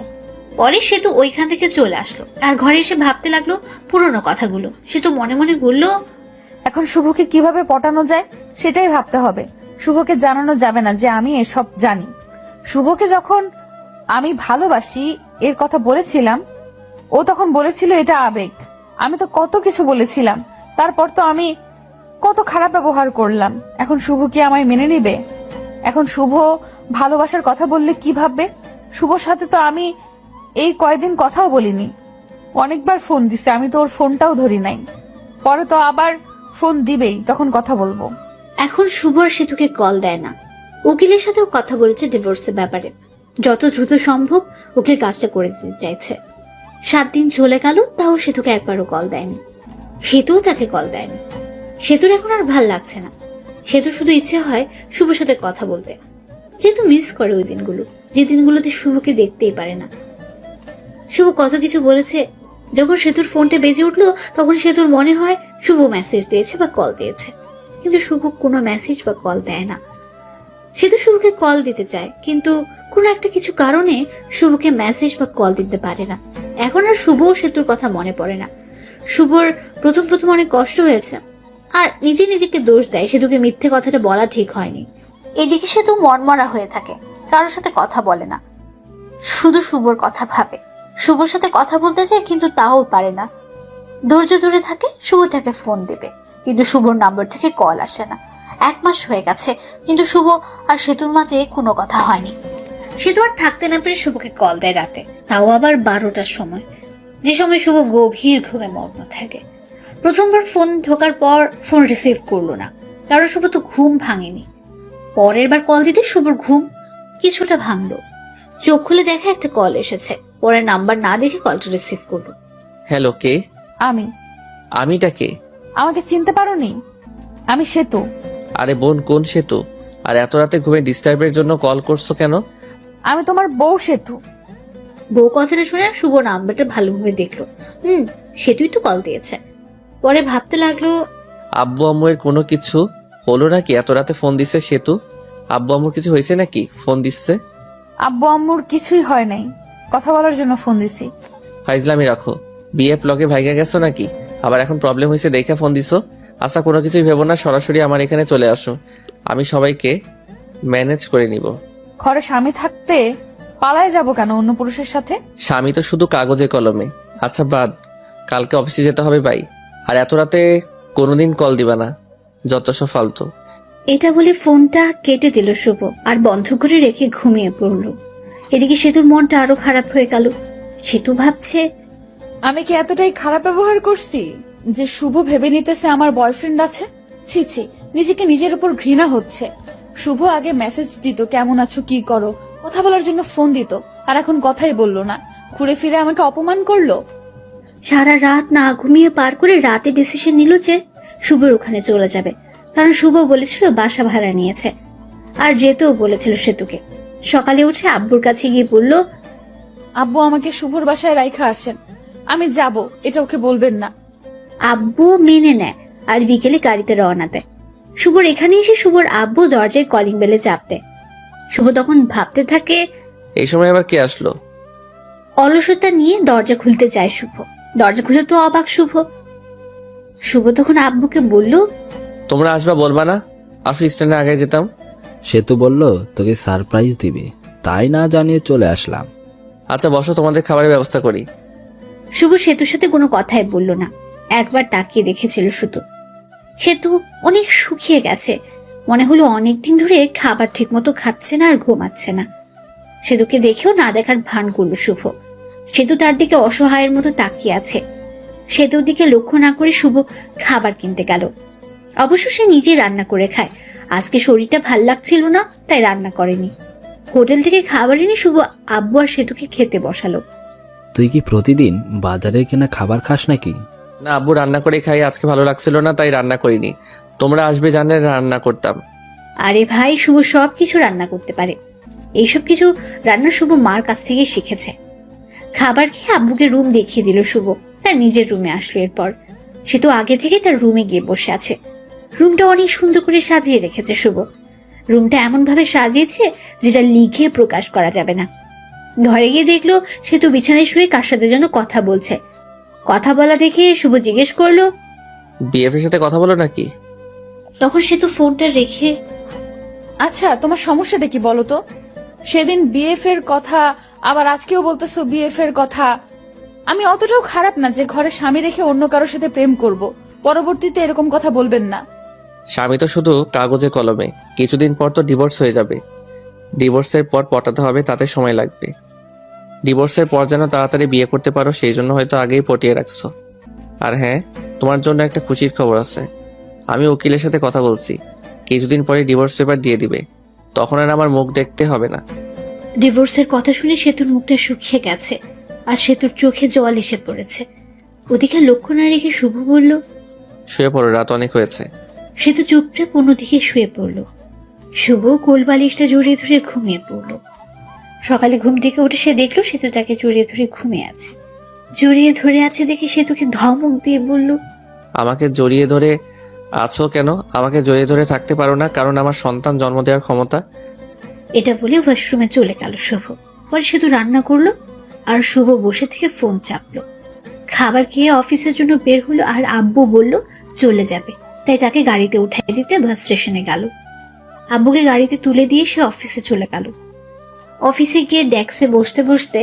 পরে সেতু ওইখান থেকে চলে আসলো আর ঘরে এসে ভাবতে লাগলো পুরনো কথাগুলো। সেতু মনে মনে বলল, এখন শুভকে কিভাবে পটানো যায় সেটাই ভাবতে হবে। শুভকে জানানো যাবে না যে আমি এসব জানি। শুভকে যখন আমি ভালোবাসি এর কথা বলেছিলাম, ও তখন বলেছিল এটা আবেগ। আমি তো কত কিছু বলেছিলাম, তারপর তো আমি কত খারাপ ব্যবহার করলাম। এখন শুভ কি আমায় মেনে নিবে? এখন শুভ ভালোবাসার কথা বললে কি ভাববে? শুভর সাথে তো আমি এই কয়দিন কথাও বলিনি। অনেকবার ফোন দিছে, আমি তো ওর ফোনটাও ধরি নাই। পরে তো আবার ফোন দিবেই, তখন কথা বলবো। এখন শুভ আর সেতুকে কল দেয় না। উকিলের সাথেও কথা বলেছে ডিভোর্সের ব্যাপারে। যত দ্রুত সম্ভব উকিল কাজটা করে দিতে চাইছে। 7 দিন চলে গেল, তাও সেতুকে একবারও কল দেয়নি। সেতুও তাকে কল দেয়নি। সেতুর এখন আর ভাল লাগছে না। সেতু শুধু ইচ্ছে হয় শুভর সাথে কথা বলতে, কিন্তু মিস করে ওই দিনগুলো, যে দিনগুলোতে শুভকে দেখতেই পারে না। শুভ কত কিছু বলেছে। যখন সেতুর ফোনটা বেজে উঠলো, তখন সেতুর মনে হয় শুভ মেসেজ দিয়েছে বা কল দিয়েছে, কিন্তু শুভ কোনো মেসেজ বা কল দেয় না। সেতু শুভকে কল দিতে চায়, কিন্তু কোনো একটা কিছু কারণে শুভকে মেসেজ বা কল দিতে পারে না। এখন আর শুভ সেতুর কথা মনে পড়ে না। শুভর প্রথম প্রথম অনেক কষ্ট হয়েছে, আর নিজে নিজেকে দোষ দেয় সেতুকে মিথ্যে কথাটা বলা ঠিক হয়নি। এদিকে সেতু মনমরা হয়ে থাকে, কারোর সাথে কথা বলে না, শুধু শুভর কথা ভাবে। শুভর সাথে কথা বলতে চায়, কিন্তু তাও পারে না। ধৈর্য ধরে থাকে, শুভ তাকে ফোন দেবে, কিন্তু শুভর নাম্বার থেকে কল আসে না। 1 মাস হয়ে গেছে, কিন্তু শুভ আর সেতুর মাঝে কোনো কথা হয়নি। সেতু আর থাকতে না পেরে শুভকে কল দেয় রাতে, তাও আবার 12টার সময়, যে সময় শুভ গভীর ঘুমে মগ্ন থাকে। প্রথমবার ফোন ঢোকার পর ফোন রিসিভ করলো না, কারণ শুভ তো ঘুম ভাঙেনি। পরের বার কল দিতে শুভর ঘুম কিছুটা ভাঙলো। চোখ খুলে দেখে একটা কল এসেছে। পরে নাম্বার না দেখে কলটা রিসিভ করলো। হ্যালো, কে? আমিটা কে? আমাকে চিনতে পারোনি? আমি সেতু। আরে বোন, কোন সেতু? আর এত রাতে ঘুমে ডিস্টার্বের জন্য কল করছো কেন? আমি তোমার বউ সেতু। বউ কথাটা শুনে শুভ নাম্বারটা ভালোভাবে দেখলো। সেতুই তো কল দিয়েছে। পরে ভাবতে লাগলো, আব্বু আম্মুয়ের কোনো কিছু হলো নাকি? এত রাতে ফোন দিচ্ছে সেতু। আব্বু আম্মুর কিছু হয়েছে নাকি ফোন দিচ্ছে? আব্বু আম্মুর কিছুই হয় নাই, কথা বলার জন্য ফোন দিছি। ফাইজলামি রাখো। বিয়ে ব্লগে ভাইগা গেছো নাকি? আবার এখন প্রবলেম হয়েছে দেখে ফোন দিছো? আচ্ছা, কোনো কিছুই ভেবো না, সরাসরি আমার এখানে চলে আসো, আমি সবাইকে ম্যানেজ করে নিব। ঘরে স্বামী থাকতে পালায় যাব কেন অন্য পুরুষের সাথে? স্বামী তো শুধু কাগজে কলমে। আচ্ছা বাদ, কালকে অফিসে যেতে হবে ভাই। আর এত রাতে কোনোদিন কল দিবা না, যত সব ফালতু। এটা বলে ফোনটা কেটে দিল শুভ আর বন্ধ করে রেখে ঘুমিয়ে পড়ল। এদিকে সেতুর মনটা আরো খারাপ হয়ে গেল। সেতু ভাবছে, আমি কি এতটাই খারাপ ব্যবহার করছি যে শুভ ভেবে নিতেছে আমার বয়ফ্রেন্ড আছে? ছি ছি, নিজেকে নিজের উপর ঘৃণা হচ্ছে। শুভ আগে মেসেজ দিত, কেমন আছো, কি করো, কথা বলার জন্য ফোন দিত, আর এখন কথাই বললো না, ঘুরে ফিরে আমাকে অপমান করলো। সারা রাত না ঘুমিয়ে পার করে রাতে ডিসিশন নিল যে শুভর ওখানে চলে যাবে, কারণ শুভ বলেছিল বাসা ভাড়া নিয়েছে আর যেতেও বলেছিল সেতুকে। সকালে উঠে আব্বুর কাছে গিয়ে বলল, আব্বু আমাকে শুভর বাসায় রাইখা আসেন, আমি যাব, এটা ওকে বলবেন না। আব্বু মেনে নেয় আর বিকেলে গাড়িতে রওনা দেয়। শুভর এখানে এসে শুভর আব্বু দরজায় কলিং বেলে চাপ দেয়। শুভ তখন ভাবতে থাকে, এই সময় আবার কে আসলো? অলসতা নিয়ে দরজা খুলতে যায় শুভ। দরজা খুলে তো অবাক শুভ। শুভ তখন আব্বুকে বলল, তোমরা আসবা বলবা না? আসো, স্ট্যান্ডে আগে যেতাম। সেতু বলল তোকে সারপ্রাইজ দিবে, তাই না জানিয়ে চলে আসলাম। আচ্ছা বসো, তোমাদের খাবারের ব্যবস্থা করি। শুভ সেতুর সাথে কোনো কথাই বলল না। একবার তাকিয়ে দেখেছিল শুধু। সেতু অনেক শুকিয়ে গেছে, মনে হলো অনেকদিন ধরে খাবার ঠিক মতো খাচ্ছে না আর ঘুমাচ্ছে না। সেতুকে দেখেও না দেখার ভান করলো শুভ। সেতু তার দিকে অসহায়ের মতো তাকিয়ে আছে। সেতুর দিকে লক্ষ্য না করে শুভ খাবার কিনতে গেল। অবশ্য সে নিজেই রান্না করে খায়, আজকে শরীরটা ভাল লাগছিল না তাই রান্না করেনি। হোটেল থেকে খাবার এনে শুভ আব্বু আর সেতুকে খেতে বসালো। তুই কি প্রতিদিন বাজারের কেনা খাবার খাস নাকি? না, আব্বু রান্না করে খাই, আজকে ভালো লাগছিল না তাই রান্না করিনি। তোমরা আসবে জানলে রান্না করতাম। আরে ভাই, শুভ সবকিছু রান্না করতে পারে। এইসব কিছু রান্না শুভ মার কাছ থেকে শিখেছে। খাবার খেয়ে আব্বুকে রুম দেখিয়ে দিল শুভ। তার নিজের রুমে আসলো। এরপর সে তো আগে থেকে তার রুমে গিয়ে বসে আছে। রুমটা অনেক সুন্দর করে সাজিয়ে রেখেছে শুভ। রুমটা এমন ভাবে সাজিয়েছে যেটা লিখে প্রকাশ করা যাবে না। ঘরে গিয়ে দেখলো সে তো বিছানায় শুয়ে কার সাথে যেন কথা বলছে। কথা বলা দেখে শুভ জিজ্ঞেস করলো, বিএফ এর সাথে কথা বলো নাকি? তখন সে তো ফোনটা রেখে, আচ্ছা তোমার সমস্যাটা কি বলো তো? সেদিন বিএফ এর কথা, আবার আজকেও বলতেছো বিএফ এর কথা। আমি অতটাও খারাপ না যে ঘরে স্বামী রেখে অন্য কারোর সাথে প্রেম করব। পরবর্তীতে এরকম কথা বলবেন না। স্বামী তো শুধু কাগজে কলমে, কিছুদিন পর তো ডিভোর্স হয়ে যাবে। ডিভোর্সের পর পটাতে হবে, তাতে সময় লাগবে। ডিভোর্সের পর যেন তাড়াতাড়ি বিয়ে করতে পারো সেই জন্য হয়তো আগেই পটিয়ে রাখছো। আর হ্যাঁ, তোমার জন্য একটা খুশির খবর আছে। আমি উকিলের সাথে কথা বলছি, কিছুদিন পরে ডিভোর্স পেপার দিয়ে দিবে, তখন আর আমার মুখ দেখতে হবে না। ডিভোর্সের কথা শুনে সেতুর মুখটা শুকিয়ে গেছে আর সেতুর চোখে জল এসে পড়েছে। ওদিকে লক্ষ্য না রেখে শুভ বলল, শুয়ে পড়ো, রাত অনেক হয়েছে। সেতু চুপচাপ অন্যদিকে শুয়ে পড়ল। শুভ কোলবালিশটা জড়িয়ে ধরে ঘুমিয়ে পড়ল। সকালে ঘুম থেকে উঠে সে দেখলো সেতু তাকে জড়িয়ে ধরে ঘুমিয়ে আছে। জড়িয়ে ধরে আছে দেখে সেতুকে ধমক দিয়ে বলল, আমাকে জড়িয়ে ধরে আছো কেন? আমাকে জড়িয়ে ধরে থাকতে পারো না, কারণ আমার সন্তান জন্ম দেওয়ার ক্ষমতা। এটা বলে ওয়াশরুমে চলে গেল শুভ। পরে সেতু রান্না করলো আর শুভ বসে থেকে ফোন চাপলো। খাবার খেয়ে অফিসের জন্য বের হলো আর আব্বু বলল চলে যাবে, তাই তাকে গাড়িতে উঠাই দিতে বাস স্টেশনে গেল। আব্বুকে গাড়িতে তুলে দিয়ে সে অফিসে চলে গেল। অফিসে গিয়ে ডেস্কে বসতে বসতে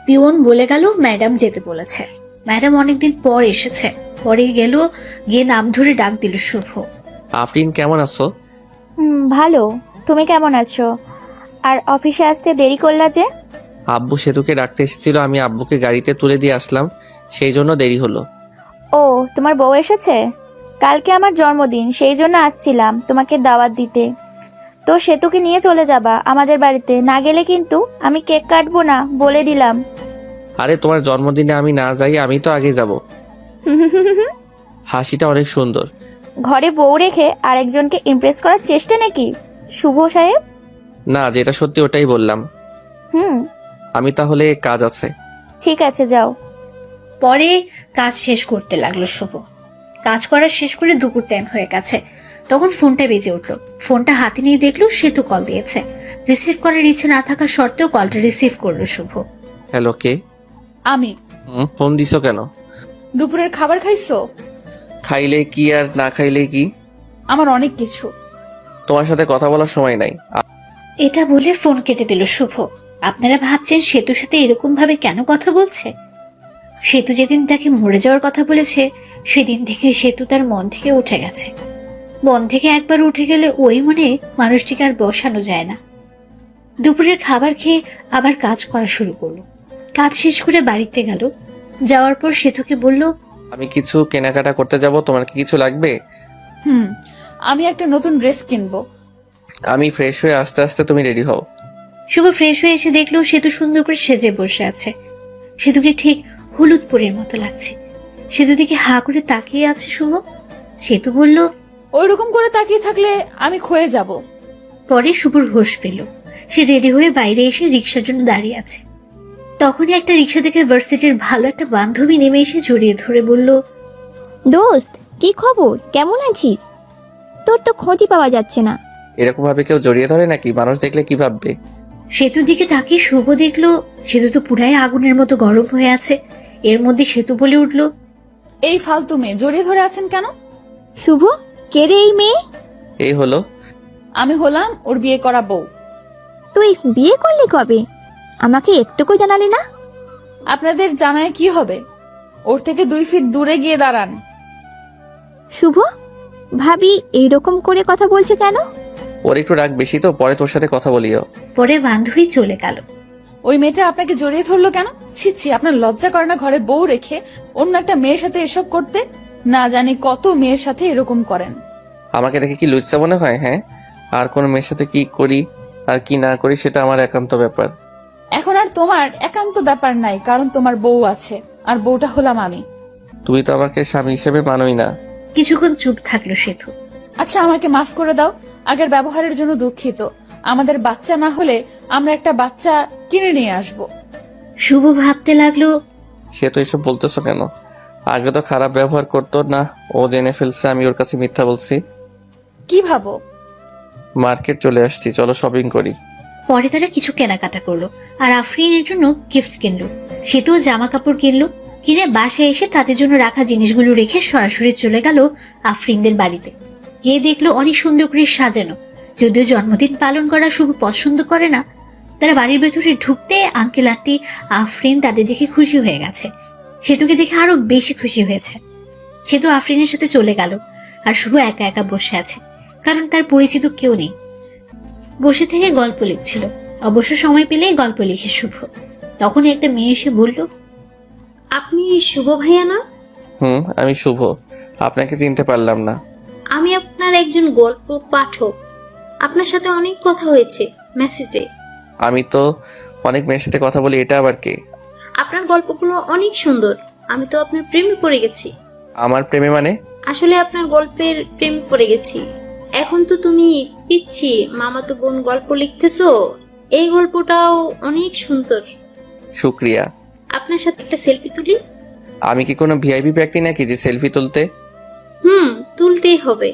পিওন বলে গেল ম্যাডাম যেতে বলেছে। ম্যাডাম অনেকদিন পর এসেছে। পরে গেল, গিয়ে নাম ধরে ডাক দিল শুভ। আফরিন কেমন আছো? ভালো, তুমি কেমন আছো? আর অফিসে আসতে দেরি করলা যে? আব্বু সেতুকে ডাকতে এসেছিল, আমি আব্বুকে গাড়িতে তুলে দিয়ে আসলাম, সেই জন্য দেরি হলো। ও, তোমার বউ এসেছে? কালকে আমার জন্মদিন, সেই জন্য আসছিলাম তোমাকে দাওয়াত দিতে। তো সেতুকে নিয়ে চলে যাবা আমাদের বাড়িতে, না গেলে কিন্তু আমি কেক কাটবো না, বলে দিলাম। আরে তোমার জন্মদিনে আমি না যাই, আমি তো আগে যাব। হাসিটা অনেক সুন্দর। ঘরে বউ রেখে আরেকজনকে ইমপ্রেস করার চেষ্টা নাকি শুভ সাহেব? না, যেটা সত্যি ওটাই বললাম। আমি তাহলে কাজ আছে। ঠিক আছে, যাও। পরে কাজ শেষ করতে লাগলো শুভ। কাজ করা শেষ করে দুপুর টাইম হয়ে গেছে। তখন ফোনটা বেজে উঠলো। ফোনটা হাতে নিয়ে দেখলো সেতু কল দিয়েছে। রিসিভ করার ইচ্ছে না থাকা সত্ত্বেও কলটা রিসিভ করলো শুভ। হ্যালো, কে? আমি। ফোন দিছো কেন? দুপুরের খাবার খাইছো? খাইলে কি আর না খাইলে কি? আমার অনেক কিছু। তোমার সাথে কথা বলার সময় নাই। এটা বলে ফোন কেটে দিল শুভ। আপনারা ভাবছেন সেতুর সাথে এরকম ভাবে কেন কথা বলছে? সেতু যেদিন তাকে মরে যাওয়ার কথা বলেছে সেদিন থেকে সেতু তার মন থেকে উঠে গেছে। মন থেকে একবার উঠে গেলে ওই মনে মানুষটিকে আর বসানো যায় না। দুপুরের খাবার খেয়ে আবার কাজ করা শুরু করলো। কাজ শেষ করে বাড়িতে গেল। যাওয়ার পর সেতুকে বলল, আমি কিছু কেনাকাটা করতে যাব, তোমার কি কিছু লাগবে? আমি একটা নতুন ড্রেস কিনবো। আমি ফ্রেশ হয়ে আস্তে আস্তে তুমি রেডি হও। শুভ ফ্রেশ হয়ে এসে দেখলো সেতু সুন্দর করে সেজে বসে আছে। সেতুকে ঠিক হলুদ পরীর মতো লাগছে। সেতু দিকে হা করে তাকিয়ে আছে শুভ। সেতু বলল, ওইরকম করে তাকিয়ে থাকলে আমি ক্ষয়ে যাব। পরে শুভর হোশ ফেলল। সে রেডি হয়ে বাইরে এসে রিক্সার জন্য দাঁড়িয়ে আছে। তখনই একটা রিক্সা থেকে ভার্সিটির ভালো একটা বান্ধবী নেমে এসে জড়িয়ে ধরে বলল, দোস্ত, কি খবর? কেমন আছিস? তোর তো খোঁজই পাওয়া যাচ্ছে না। এরকম ভাবে কেউ জড়িয়ে ধরে নাকি? মানুষ দেখলে কি ভাববে? সেতুর দিকে তাকিয়ে শুভ দেখলো সেতু তো পুরাই আগুনের মতো গরম হয়ে আছে। এর মধ্যে সেতু বলে উঠল, এই ফালতু মেয়ে জড়িয়ে ধরে আছেন কেন? শুভ, কে রে এই মেয়ে? এই হলো। আমি হলাম ওর বিয়ে করা বউ। তুই বিয়ে করলি কবে? আমাকে একটুকু জানালি না। আপনাদের জানায় কি হবে? ওর থেকে 2 ফিট দূরে গিয়ে দাঁড়ান। শুভ, ভাবি এইরকম করে কথা বলছে কেন? ওর একটু রাগ বেশি তো, পরে তোর সাথে কথা বলিও। পরে বান্ধবী চলে গেল। ওই মেয়েটা আপনাকে জড়িয়ে ধরলো কেন? ছি ছি, আপনার লজ্জা করে না ঘরে বউ রেখে অন্য একটা মেয়ের সাথে এসব করতে? না জানি কত মেয়ের সাথে এরকম করেন। আমাকে দেখে কি লুচ্চা মনে হয়? হ্যাঁ, আর কোন মেয়ের সাথে কি করি আর কি না করি সেটা আমার একান্ত ব্যাপার। এখন আর তোমার একান্ত ব্যাপার নাই, কারণ তোমার বউ আছে, আর বউটা হলাম আমি। তুই তো আমাকে স্বামী হিসেবে মানোই না। কিছুক্ষণ চুপ থাকলো সেতু। আচ্ছা, আমাকে মাফ করে দাও। আগের ব্যবহারের জন্য দুঃখিত। আমাদের বাচ্চা না হলে আমরা একটা বাচ্চা কিনে নিয়ে আসব। শুভ ভাবতে লাগলো, সে তো এসব বলতেছো কেন? আগে তো খারাপ ব্যবহার করতো না, ও জেনে ফেলছে আমি ওর কাছে মিথ্যা বলছি। কি ভাবো? মার্কেট চলে আসছি, চলো শপিং করি। পরে তারা কিছু কেনাকাটা করলো আর আফরিনের জন্য গিফট কিনলো। সেতুও জামা কাপড় কিনলো। কিনে বাসায় এসে তাদের জন্য রাখা জিনিসগুলো রেখে সরাসরি চলে গেল আফরিনদের বাড়িতে। গিয়ে দেখলো অনেক সুন্দর করে সাজানো। যদিও জন্মদিন পালন করা শুভ পছন্দ করে না, তারা বাড়ির ভেতরে ঢুকতে আঙ্কেল আন্টি আফরিন তাদের দেখে খুশি হয়ে গেছে। সেতুকে দেখে আরো বেশি খুশি হয়েছে। সেতু আফরিনের সাথে চলে গেল আর শুভ একা একা বসে আছে, কারণ তার পরিচিত কেউ নেই। বসে থেকে গল্প লিখছিল। অবশ্য সময় পেলেই গল্প লিখে শুভ। তখনই একটা মেয়ে এসে বলল, আপনি শুভ ভাইয়া না? আমি শুভ। আপনাকে চিনতে পারলাম না। আমি আপনার একজন গল্প পাঠক। আপনার সাথে অনেক কথা হয়েছে মেসেজে। আমি তো অনেক মেয়ের সাথে কথা বলি, এটা আবার কে? আপনার গল্পগুলো অনেক সুন্দর। আমি তো আপনার প্রেমে পড়ে গেছি। আমার প্রেমে মানে? আসলে আপনার গল্পের প্রেমে পড়ে গেছি। এখন তো তুমি পিচ্ছি মামাতো বোন গল্প লিখতেছো। এই গল্পটাও অনেক সুন্দর। শুক্রিয়া। আপনার সাথে একটা সেলফি তুলি? আমি কি কোনো ভিআইপি ব্যক্তি নাকি যে সেলফি তুলতে? তুলতেই হবে।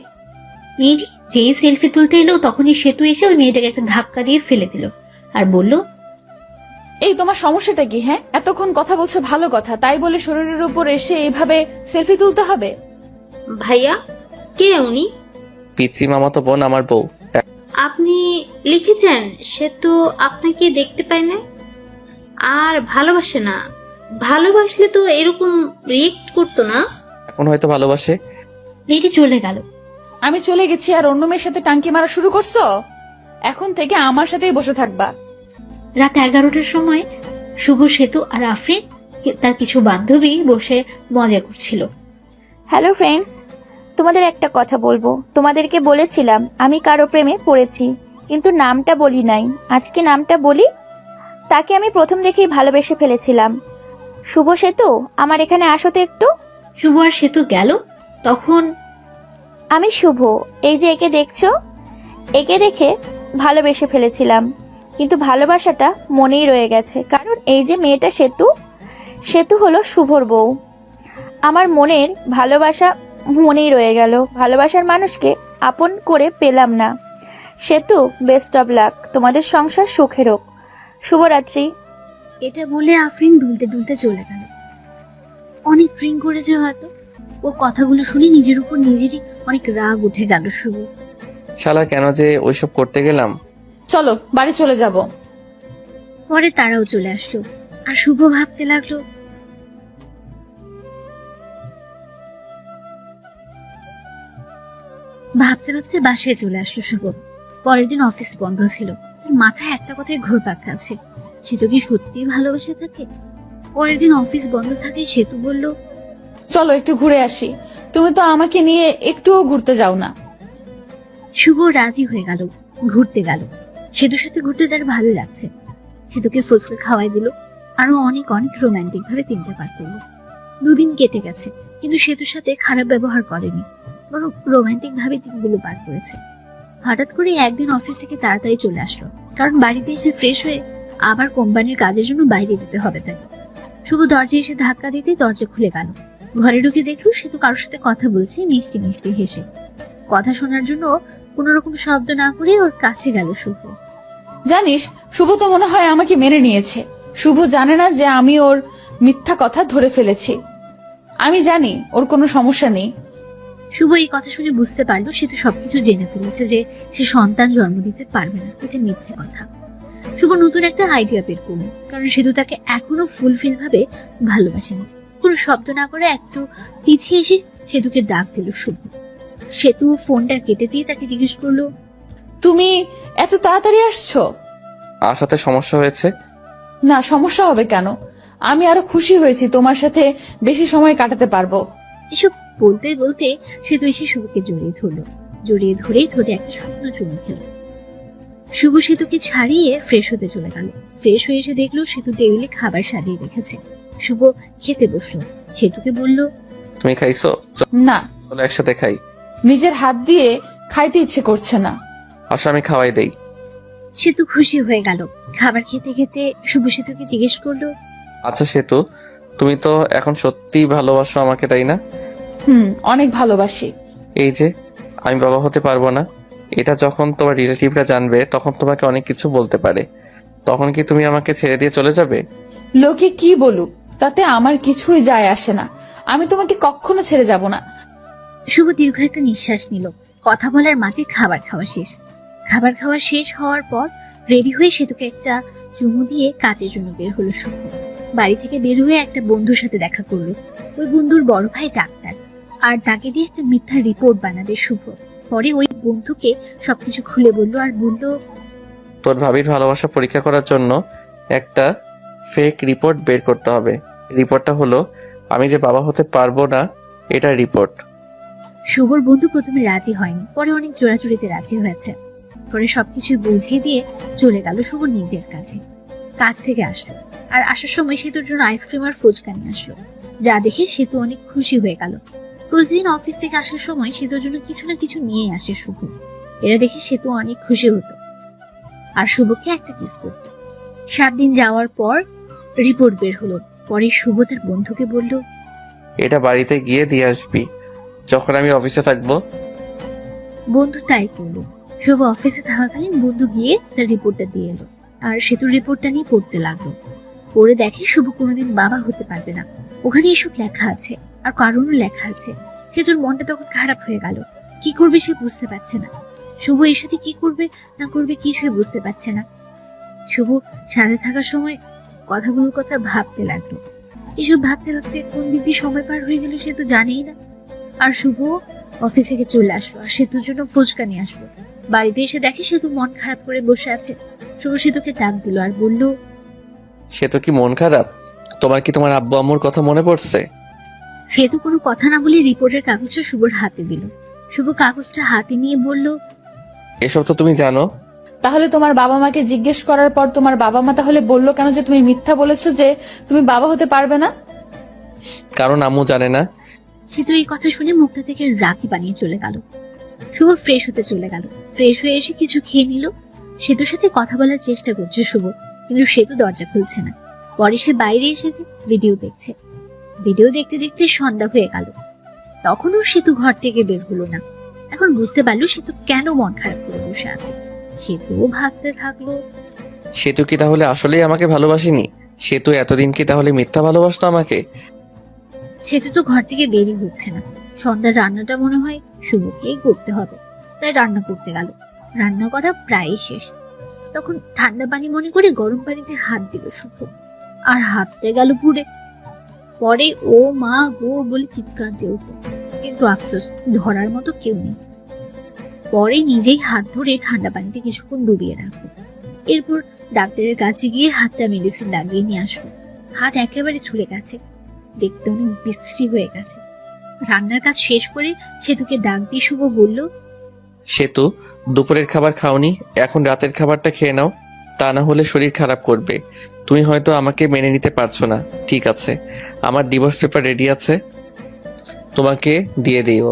মেয়েটি যেই সেলফি তুলতে এলো তখনই সেতু এসে ওই মেয়েটাকে একটা ধাক্কা দিয়ে ফেলে দিল আর বলল, এই তোমার সমস্যাটা কি? হ্যাঁ, এতক্ষণ কথা বলছো ভালো কথা, তাই বলে শরীরের উপর এসে এইভাবে সেলফি তুলতে হবে? ভাইয়া, কে উনি? পিচ্ছি মামাতো বোন আমার বউ। আপনি লিখেছেন সে তো আপনাকে দেখতে পায় না আর ভালোবাসে না। ভালোবাসলে তো এরকম রিয়েক্ট করতো না। এখন হয়তো ভালোবাসে। মেয়েটি চলে গেল। আমি চলে গেছি আর অন্য মেয়ের সাথে টাঙ্কি মারা শুরু করছো? এখন থেকে আমার সাথেই বসে থাকবা। রাত 11টার সময় শুভ, সেতু আর আফরিন তার কিছু বান্ধবী বসে মজা করছিল। হ্যালো ফ্রেন্ডস, তোমাদের একটা কথা বলবো। তোমাদেরকে বলেছিলাম আমি কারো প্রেমে পড়েছি, কিন্তু নামটা বলি নাই। আজকে নামটা বলি। তাকে আমি প্রথম দেখেই ভালোবেসে ফেলেছিলাম। শুভ, সেতু, আমার এখানে আসো তো একটু। শুভ আর সেতু গেল। তখন, আমি শুভ, এই যে একে দেখছো, একে দেখে ভালোবেসে ফেলেছিলাম, কিন্তু ভালোবাসাটা মনেই রয়ে গেছে। কারণ এই যে মেয়েটা সেতু, সেতু হলো শুভর বউ। আমার মনের ভালোবাসা মনেই রয়ে গেল। ভালোবাসার মানুষকে আপন করে পেলাম না। সেতু, বেস্ট অফ লাক, তোমাদের সংসার সুখের হোক। শুভরাত্রি। এটা বলে আফরিন দুলতে দুলতে চলে গেল। অনেক ড্রিঙ্ক করেছে হয়তো। ওর কথাগুলো শুনে নিজের উপর নিজেরই অনেক রাগ উঠে গেল শুভ। শালা কেন যে ওইসব করতে গেলাম। চলো বাড়ি চলে যাব। পরে তারাও চলে আসলো আর শুভ ভাবতে লাগলো, ভাবতে ভাবতে বাসায় চলে আসলো শুভ। পরের দিন অফিস বন্ধ ছিল। তার মাথায় একটা কথাই ঘুরপাক খাচ্ছে, সেতু কি সত্যিই ভালোবাসে থাকে? পরের দিন অফিস বন্ধ থাকে, সেতু বলল, চলো একটু ঘুরে আসি। তুমি তো আমাকে নিয়ে একটুও ঘুরতে যাও না। শুভ রাজি হয়ে গেল, ঘুরতে গেল। সেতুর সাথে ঘুরতে তার ভালো লাগছে। সেতুকে ফুচকা খাওয়াই দিল, আরো অনেক অনেক রোমান্টিক ভাবে 3টা পার করলো। 2 দিন কেটে গেছে, কিন্তু সেতুর সাথে খারাপ ব্যবহার করেনি, বরং রোমান্টিক ভাবে দিনগুলো পার করেছে। হঠাৎ করে একদিন অফিস থেকে তাড়াতাড়ি চলে আসলো, কারণ বাড়িতে এসে ফ্রেশ হয়ে আবার কোম্পানির কাজের জন্য বাইরে যেতে হবে তাকে। শুভ দরজায় এসে ধাক্কা দিতে দরজা খুলে গেল। ঘরে ঢুকে দেখলো সেতু কারোর সাথে কথা বলছে, মিষ্টি মিষ্টি হেসে। কথা শোনার জন্য কোন রকম শব্দ না করে ওর কাছে গেল শুভ। জানিস, শুভ তো মনে হয় আমাকে মেনে নিয়েছে। শুভ জানে না যে আমি ওর মিথ্যা কথা ধরে ফেলেছি। আমি জানি ওর কোনো সমস্যা নেই। শুভ এই কথা শুনে বুঝতে পারলো সেতু সবকিছু জেনে ফেলেছে যে সে সন্তান জন্ম দিতে পারবে না। এটা মিথ্যে কথা। শুভ নতুন একটা আইডিয়া বের করলো, কারণ সেতু তাকে এখনো ফুলফিল ভাবে ভালোবাসেনি। কোনো শব্দ না করে একটু পিছিয়ে এসে সেতুকে ডাক দিল শুভ। সেতু ফোনটা কেটে দিয়ে তাকে জিজ্ঞেস করলো, তুমি এত তাড়াতাড়ি আসছো? আসাতে সমস্যা হয়েছে? না, সমস্যা হবে কেন? আমি আরো খুশি হয়েছি, তোমার সাথে বেশি সময় কাটাতে পারবো। এসব বলতে বলতে সেতু এসে শুভকে জড়িয়ে ধরলো। জড়িয়ে ধরে ঠোঁটে একটা শুকনো চুমু খেলো। শুভ সেতুকে ছাড়িয়ে ফ্রেশ হতে চলে গেল। ফ্রেশ হয়ে এসে দেখলো সেতু টেবিলে খাবার সাজিয়ে রেখেছে। শুভ খেতে বসলো। সেতুকে বলল, তুমি খাইছো? না, চলো একসাথে খাই। নিজের হাত দিয়ে খাইতে ইচ্ছে করছে না। আসো আমি খাওয়াই দেই। সেতু খুশি হয়ে গেল। খাবার খেতে খেতে শুভ সেতুকে জিজ্ঞেস করলো, আচ্ছা সেতু, তুমি তো এখন সত্যিই ভালোবাসো আমাকে, তাই না? অনেক ভালোবাসি। এই যে আমি বাবা হতে পারবো না, এটা যখন তোমার রিলেটিভরা জানবে তখন তোমাকে অনেক কিছু বলতে পারে। তখন কি তুমি আমাকে ছেড়ে দিয়ে চলে যাবে? লোকে কি বলুক তাতে আমার কিছুই যায় আসে না। আমি তোমাকে কখনো ছেড়ে যাব না। শুভ দীর্ঘ একটা নিঃশ্বাস নিল। কথা বলার মাঝে খাবার খাওয়া শেষ। খাবার খাওয়া শেষ হওয়ার পর রেডি হয়ে সেতুকে একটা চুমু দিয়ে কাজের জন্য বের হলো শুভ। বাড়ি থেকে বের হয়ে একটা বন্ধুর সাথে দেখা করলো। ওই বন্ধুর বড় ভাই ডাক্তার, আর তাকে দিয়ে একটা মিথ্যা রিপোর্ট বানাবে শুভ। পরে ওই বন্ধুকে সবকিছু খুলে বললো আর বলল, তোর ভাবির ভালোবাসা পরীক্ষা করার জন্য একটা ফেক রিপোর্ট বের করতে হবে। রিপোর্টটা হলো আমি যে বাবা হতে পারবো না, এটা রিপোর্ট। শুভর বন্ধু প্রথমে রাজি হয়নি, পরে অনেক জোরাজুরিতে রাজি হয়েছে। পরে সবকিছু বুঝিয়ে দিয়ে চলে গেল শুভ নিজের কাছে। কাজ থেকে আসলো, আর আসার সময় সেতুর জন্য আইসক্রিম আর ফুচকা নিয়ে আসলো, যা দেখে সেতু অনেক খুশি হয়ে গেল। প্রতিদিন অফিস থেকে আসার সময় সেতুর জন্য কিছু না কিছু নিয়ে আসে শুভ। এরা দেখে সেতু অনেক খুশি হতো আর শুভকে একটা কিস করতো। 7 দিন যাওয়ার পর রিপোর্ট বের হলো। পরে শুভ তার বন্ধুকে বলল, এটা বাড়িতে গিয়ে দিয়ে আসবি যখন আমি অফিসে থাকবো। বন্ধু তাই করলো। শুভ অফিসে থাকাকালীন বন্ধু গিয়ে তার রিপোর্টটা দিয়ে এলো, আর সেতুর রিপোর্টটা নিয়ে পড়তে লাগলো। পড়ে দেখে শুভ কোনোদিন বাবা হতে পারবে না। ওখানে এসব লেখা আছে, আর কারণও লেখা আছে। সেতুর মনটা তখন খারাপ হয়ে গেল। কি করবে সে বুঝতে পারছে না। শুভ এর সাথে কি করবে না করবে কিছুই বুঝতে পারছে না। শুভ সাথে থাকার সময় কথাগুলোর কথা ভাবতে লাগলো। এসব ভাবতে ভাবতে কোন দিক দিয়ে সময় পার হয়ে গেল সে তো জানেই না। আর শুভ অফিস থেকে চলে আসলো, আর সেতুর জন্য ফুচকা নিয়ে আসলো। বাড়িতে এসে দেখে সেতু মন খারাপ করে বসে আছে। শুভ সেতুকে ডাক দিল আর বলল, সেতু কি মন খারাপ? তোমার কি তোমার আব্বু আম্মুর কথা মনে পড়ছে? সেতু কোনো কথা না বলে রিপোর্টের কাগজটা শুভর হাতে দিল। শুভ কাগজটা হাতে নিয়ে বলল, এসব তো তুমি জানো। তাহলে তোমার বাবা মাকে জিজ্ঞেস করার পর তোমার বাবা মা তাহলে বললো কেন যে তুমি মিথ্যা বলেছো যে তুমি বাবা হতে পারবে না? কারণ আম্মু জানে না। সেতু এই কথা শুনে মুখটা থেকে রাখি বানিয়ে চলে গেল। শুভ ফ্রেশ হতে চলে গেল। ফ্রেশ হয়ে এসে কিছু খেয়ে নিল। সেতুর সাথে কথা বলার চেষ্টা করছে শুভ, কিন্তু সেতু দরজা খুলছে না। পরে সে বাইরে এসে ভিডিও দেখছে। ভিডিও দেখতে দেখতে সন্ধ্যা হয়ে গেল। তখনও সেতু ঘর থেকে বের হলো না। এখন বুঝতে পারলো সেতু কেন মন খারাপ করে বসে আছে। সেতুও ভাবতে থাকলো, সেতু কি তাহলে আসলেই আমাকে ভালোবাসেনি? সেতু এতদিন কি তাহলে মিথ্যা ভালোবাসতো আমাকে? সেতু তো ঘর থেকে বেরই হচ্ছে না। সন্ধ্যার রান্নাটা মনে হয় শুভকেই করতে হবে, তাই রান্না করতে গেল। রান্না করা প্রায় শেষ। তখন ঠান্ডা পানি মনে করে গরম পানিতে হাত দিল শুভ, আর হাতটা গেল পুড়ে। পরে ও মা গো বলে চিৎকার দিয়ে উঠল, কিন্তু আফসোস ধরার মতো কেউ নেই। পরে নিজেই হাত ধরে ঠান্ডা পানিতে কিছুক্ষণ ডুবিয়ে রাখলো। এরপর ডাক্তারের কাছে গিয়ে হাতটা মেডিসিন লাগিয়ে নিয়ে আসলো। হাত একেবারে ছুলে গেছে, দেখতে অনেক বিশ্রী হয়ে গেছে। রান্নার কাজ শেষ করে সেতুকে ডাক দিয়ে শুভ বলল, সেতু, দুপুরের খাবার খাওনি, এখন রাতের খাবারটা খেয়ে নাও, তা না হলে শরীর খারাপ করবে। তুমি হয়তো আমাকে মেনে নিতে পারছো না, ঠিক আছে। আমার ডিভোর্স পেপার রেডি আছে, তোমাকে দিয়ে দিব,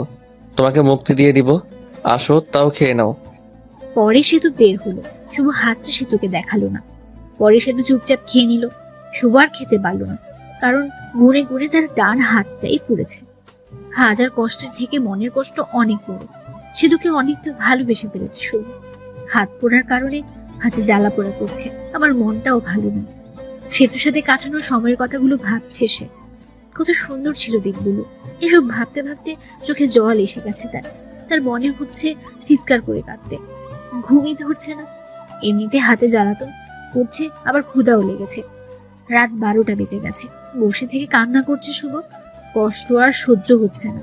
তোমাকে মুক্তি দিয়ে দিব। আসো, তাও খেয়ে নাও। পরে সেতু বের হলো। শুভ হাতটা সেতুকে দেখালো না। পরে সেতু চুপচাপ খেয়ে নিল। শুভ আর খেতে পারলো না, কারণ গুনে গুনে তার ডান হাতটাই পুড়েছে। হাজার কষ্টের থেকে মনের কষ্ট অনেক বড়। সেতুকে অনেকটা ভালোবেসে ফেলেছে শুভ। হাত পোড়ার কারণে হাতে জ্বালা পোড়া করছে, আমার মনটাও ভালো নেই। সেতুর সাথে কাটানো সময়ের কথাগুলো ভাবছে সে। কত সুন্দর ছিল দিনগুলো। এসব ভাবতে ভাবতে চোখে জল এসে গেছে তার। তার মনে হচ্ছে চিৎকার করে কাঁদতে। ঘুমই ধরছে না। এমনিতে হাতে জ্বালাতন করছে, আবার ক্ষুধাও লেগেছে। রাত 12টা বেজে গেছে। বসে থেকে কান্না করছে শুভ। কষ্ট আর সহ্য হচ্ছে না,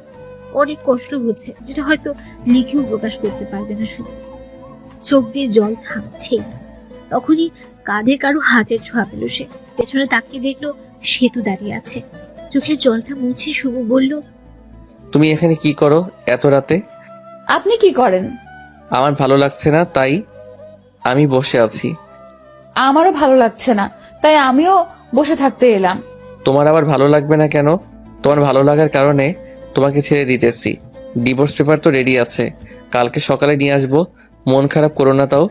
অনেক কষ্ট হচ্ছে, যেটা হয়তো লিখেও প্রকাশ করতে পারবে না শুভ। চোখ দিয়ে জল থামছেই না। তখনই কাঁধে কারো হাতের ছোঁয়া পেল সে। পেছনে তাকিয়ে দেখলো সেতু দাঁড়িয়ে আছে। চোখের জলটা মুছে শুভ বলল, তুমি এখানে কি করো এত রাতে? আপনি কি করেন? আমার ভালো লাগছে না, তাই আমি বসে আছি। আমারও ভালো লাগছে না, তাই আমিও বসে থাকতে এলাম। তোমার আবার ভালো লাগবে না কেন? তোমার ভালো লাগার কারণে তোমাকে ছেড়ে দিতেছি। ডিভোর্স পেপার তো রেডি আছে, কালকে সকালে নিয়ে আসবো। মন খারাপ করো না তাও।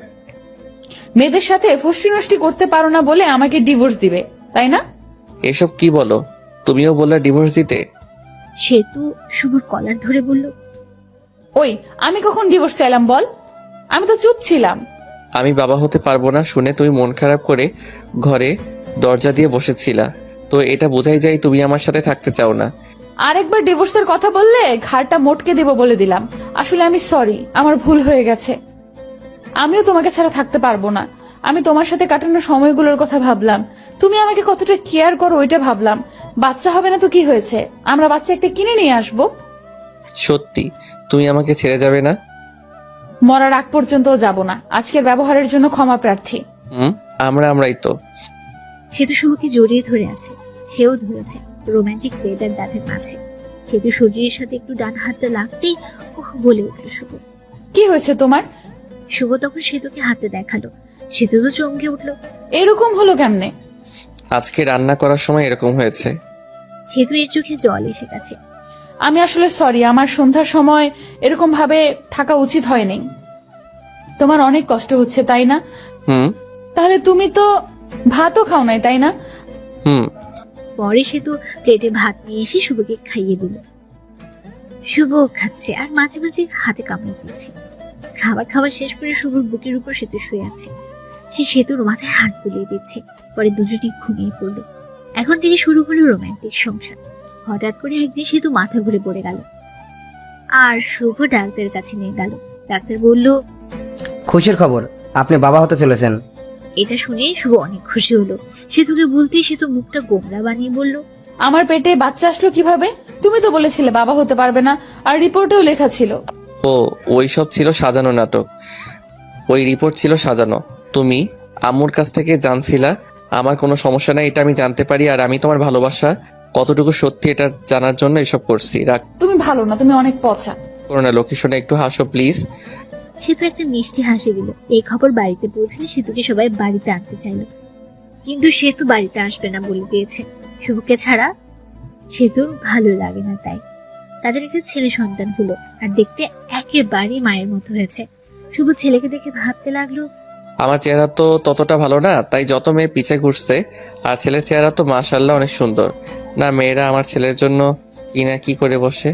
মেয়েদের সাথে ফষ্টি নষ্টি করতে পারো না বলে আমাকে ডিভোর্স দিবে, তাই না? এসব কি বলো? তুমিও বললে ডিভোর্স দিতে। সেতু শুভর কলার ধরে বলল, ওই, আমি কখন ডিভোর্স চাইলাম বল? আমি তো চুপ ছিলাম। আমি বাবা হতে পারবো না শুনে তুমি মন খারাপ করে ঘরে দরজা দিয়ে বসেছিলা, তো এটা বোঝাই যায় তুমি আমার সাথে থাকতে চাও না। আরেকবার ডিভোর্সের কথা বললে ঘাড়টা মোটকে দেব বলে দিলাম। আসলে আমি সরি, আমার ভুল হয়ে গেছে। আমিও তোমাকে ছাড়া থাকতে পারবো না। আমি তোমার সাথে কাটানো সময়গুলোর কথা ভাবলাম, তুমি আমাকে কতটা কেয়ার করো ওইটা ভাবলাম। বাচ্চা হবে না তো কি হয়েছে, আমরা বাচ্চা একটা কিনে নিয়ে আসবো। সত্যি তুমি আমাকে ছেড়ে যাবে না? মরার আগ পর্যন্ত যাব না। আজকের ব্যবহারের জন্য ক্ষমা প্রার্থী। আমরাই তো। সেতু শুভকে জড়িয়ে ধরে আছে, সেও ধরেছে। রোমান্টিক ওয়েদার তাদের মাঝে। সেতু শরীরের সাথে একটু ডান হাতটা লাগতেই ওহ বলে উঠল শুভ। কি হয়েছে তোমার? শুভ তখন সেতুকে হাতটা দেখালো। সেতু তো চমকে উঠলো। এরকম হলো কেমনে? আজকে রান্না করার সময় এরকম হয়েছে। সেতু এর চোখে জল এসে গেছে। আমি আসলে সরি, আমার সন্ধ্যার সময় এরকম ভাবে থাকা উচিত হয়নি। তোমার অনেক কষ্ট হচ্ছে তাই না? তাহলে তুমি তো ভাতও খাও নাই তাই না? পরে সেতু প্লেটে ভাত নিয়ে এসে শুভকে খাইয়ে দিল। শুভ খাচ্ছে আর মাঝে মাঝে হাতে কামড় দিচ্ছে। খাবার শেষ করে শুভর বুকের উপর সেতু শুয়ে আছে। সে সেতুর মাথায় হাত বুলিয়ে দিচ্ছে। পরে দুজনেই ঘুমিয়ে পড়লো। এখন থেকে শুরু হলো রোমান্টিক সংসার। হঠাৎ করে একদিন সেতু মাথা ঘুরে পড়ে গেল, আর শুভ ডাক্তারের কাছে নিয়ে গেল। ডাক্তার বলল, খুশির খবর, আপনি বাবা হতে চলেছেন। এটা শুনে শুভ অনেক খুশি হলো। সেতুকে বলতেই সেতু মুখটা গোমরা বানিয়ে বলল, আমার পেটে বাচ্চা আসলো কিভাবে? তুমি তো বলেছিলে বাবা হতে পারবে না, আর রিপোর্টেও লেখা ছিল। ও, ওই সব ছিল সাজানো নাটক। ওই রিপোর্ট ছিল সাজানো। তুমি আম্মুর কাছ থেকে জানছিলা আমার কোনো সমস্যা নাই, এটা আমি জানতে পারি। আর আমি তোমার ভালোবাসা কতটুকু সত্যি এটা জানার জন্য এসব করছি। রাখ, তুমি ভালো না, তুমি অনেক পচা। করো না লোকেশনে একটু হাসো প্লিজ। সেতু একটা মিষ্টি হাসি দিল। এই খবর বাড়িতে পৌঁছলে সেতুকে সবাই বাড়িতে আনতে চাইল, কিন্তু সেতু বাড়িতে আসবে না বলে দিয়েছে। শুভকে ছাড়া সেতুর ভালো লাগে না, তাই তাদের একটা ছেলে সন্তান হলো, আর দেখতে একেবারেই মায়ের মতো হয়েছে। শুভ ছেলেকে দেখে ভাবতে লাগলো, আমার চেহারা তো ততটা ভালো না, তাই যত মেয়ে পিছে ঘুরছে। আর ছেলের চেহারা তো মাশাআল্লাহ অনেক সুন্দর। না, মেয়েরা আমার ছেলের জন্য কি না কি করে বসে।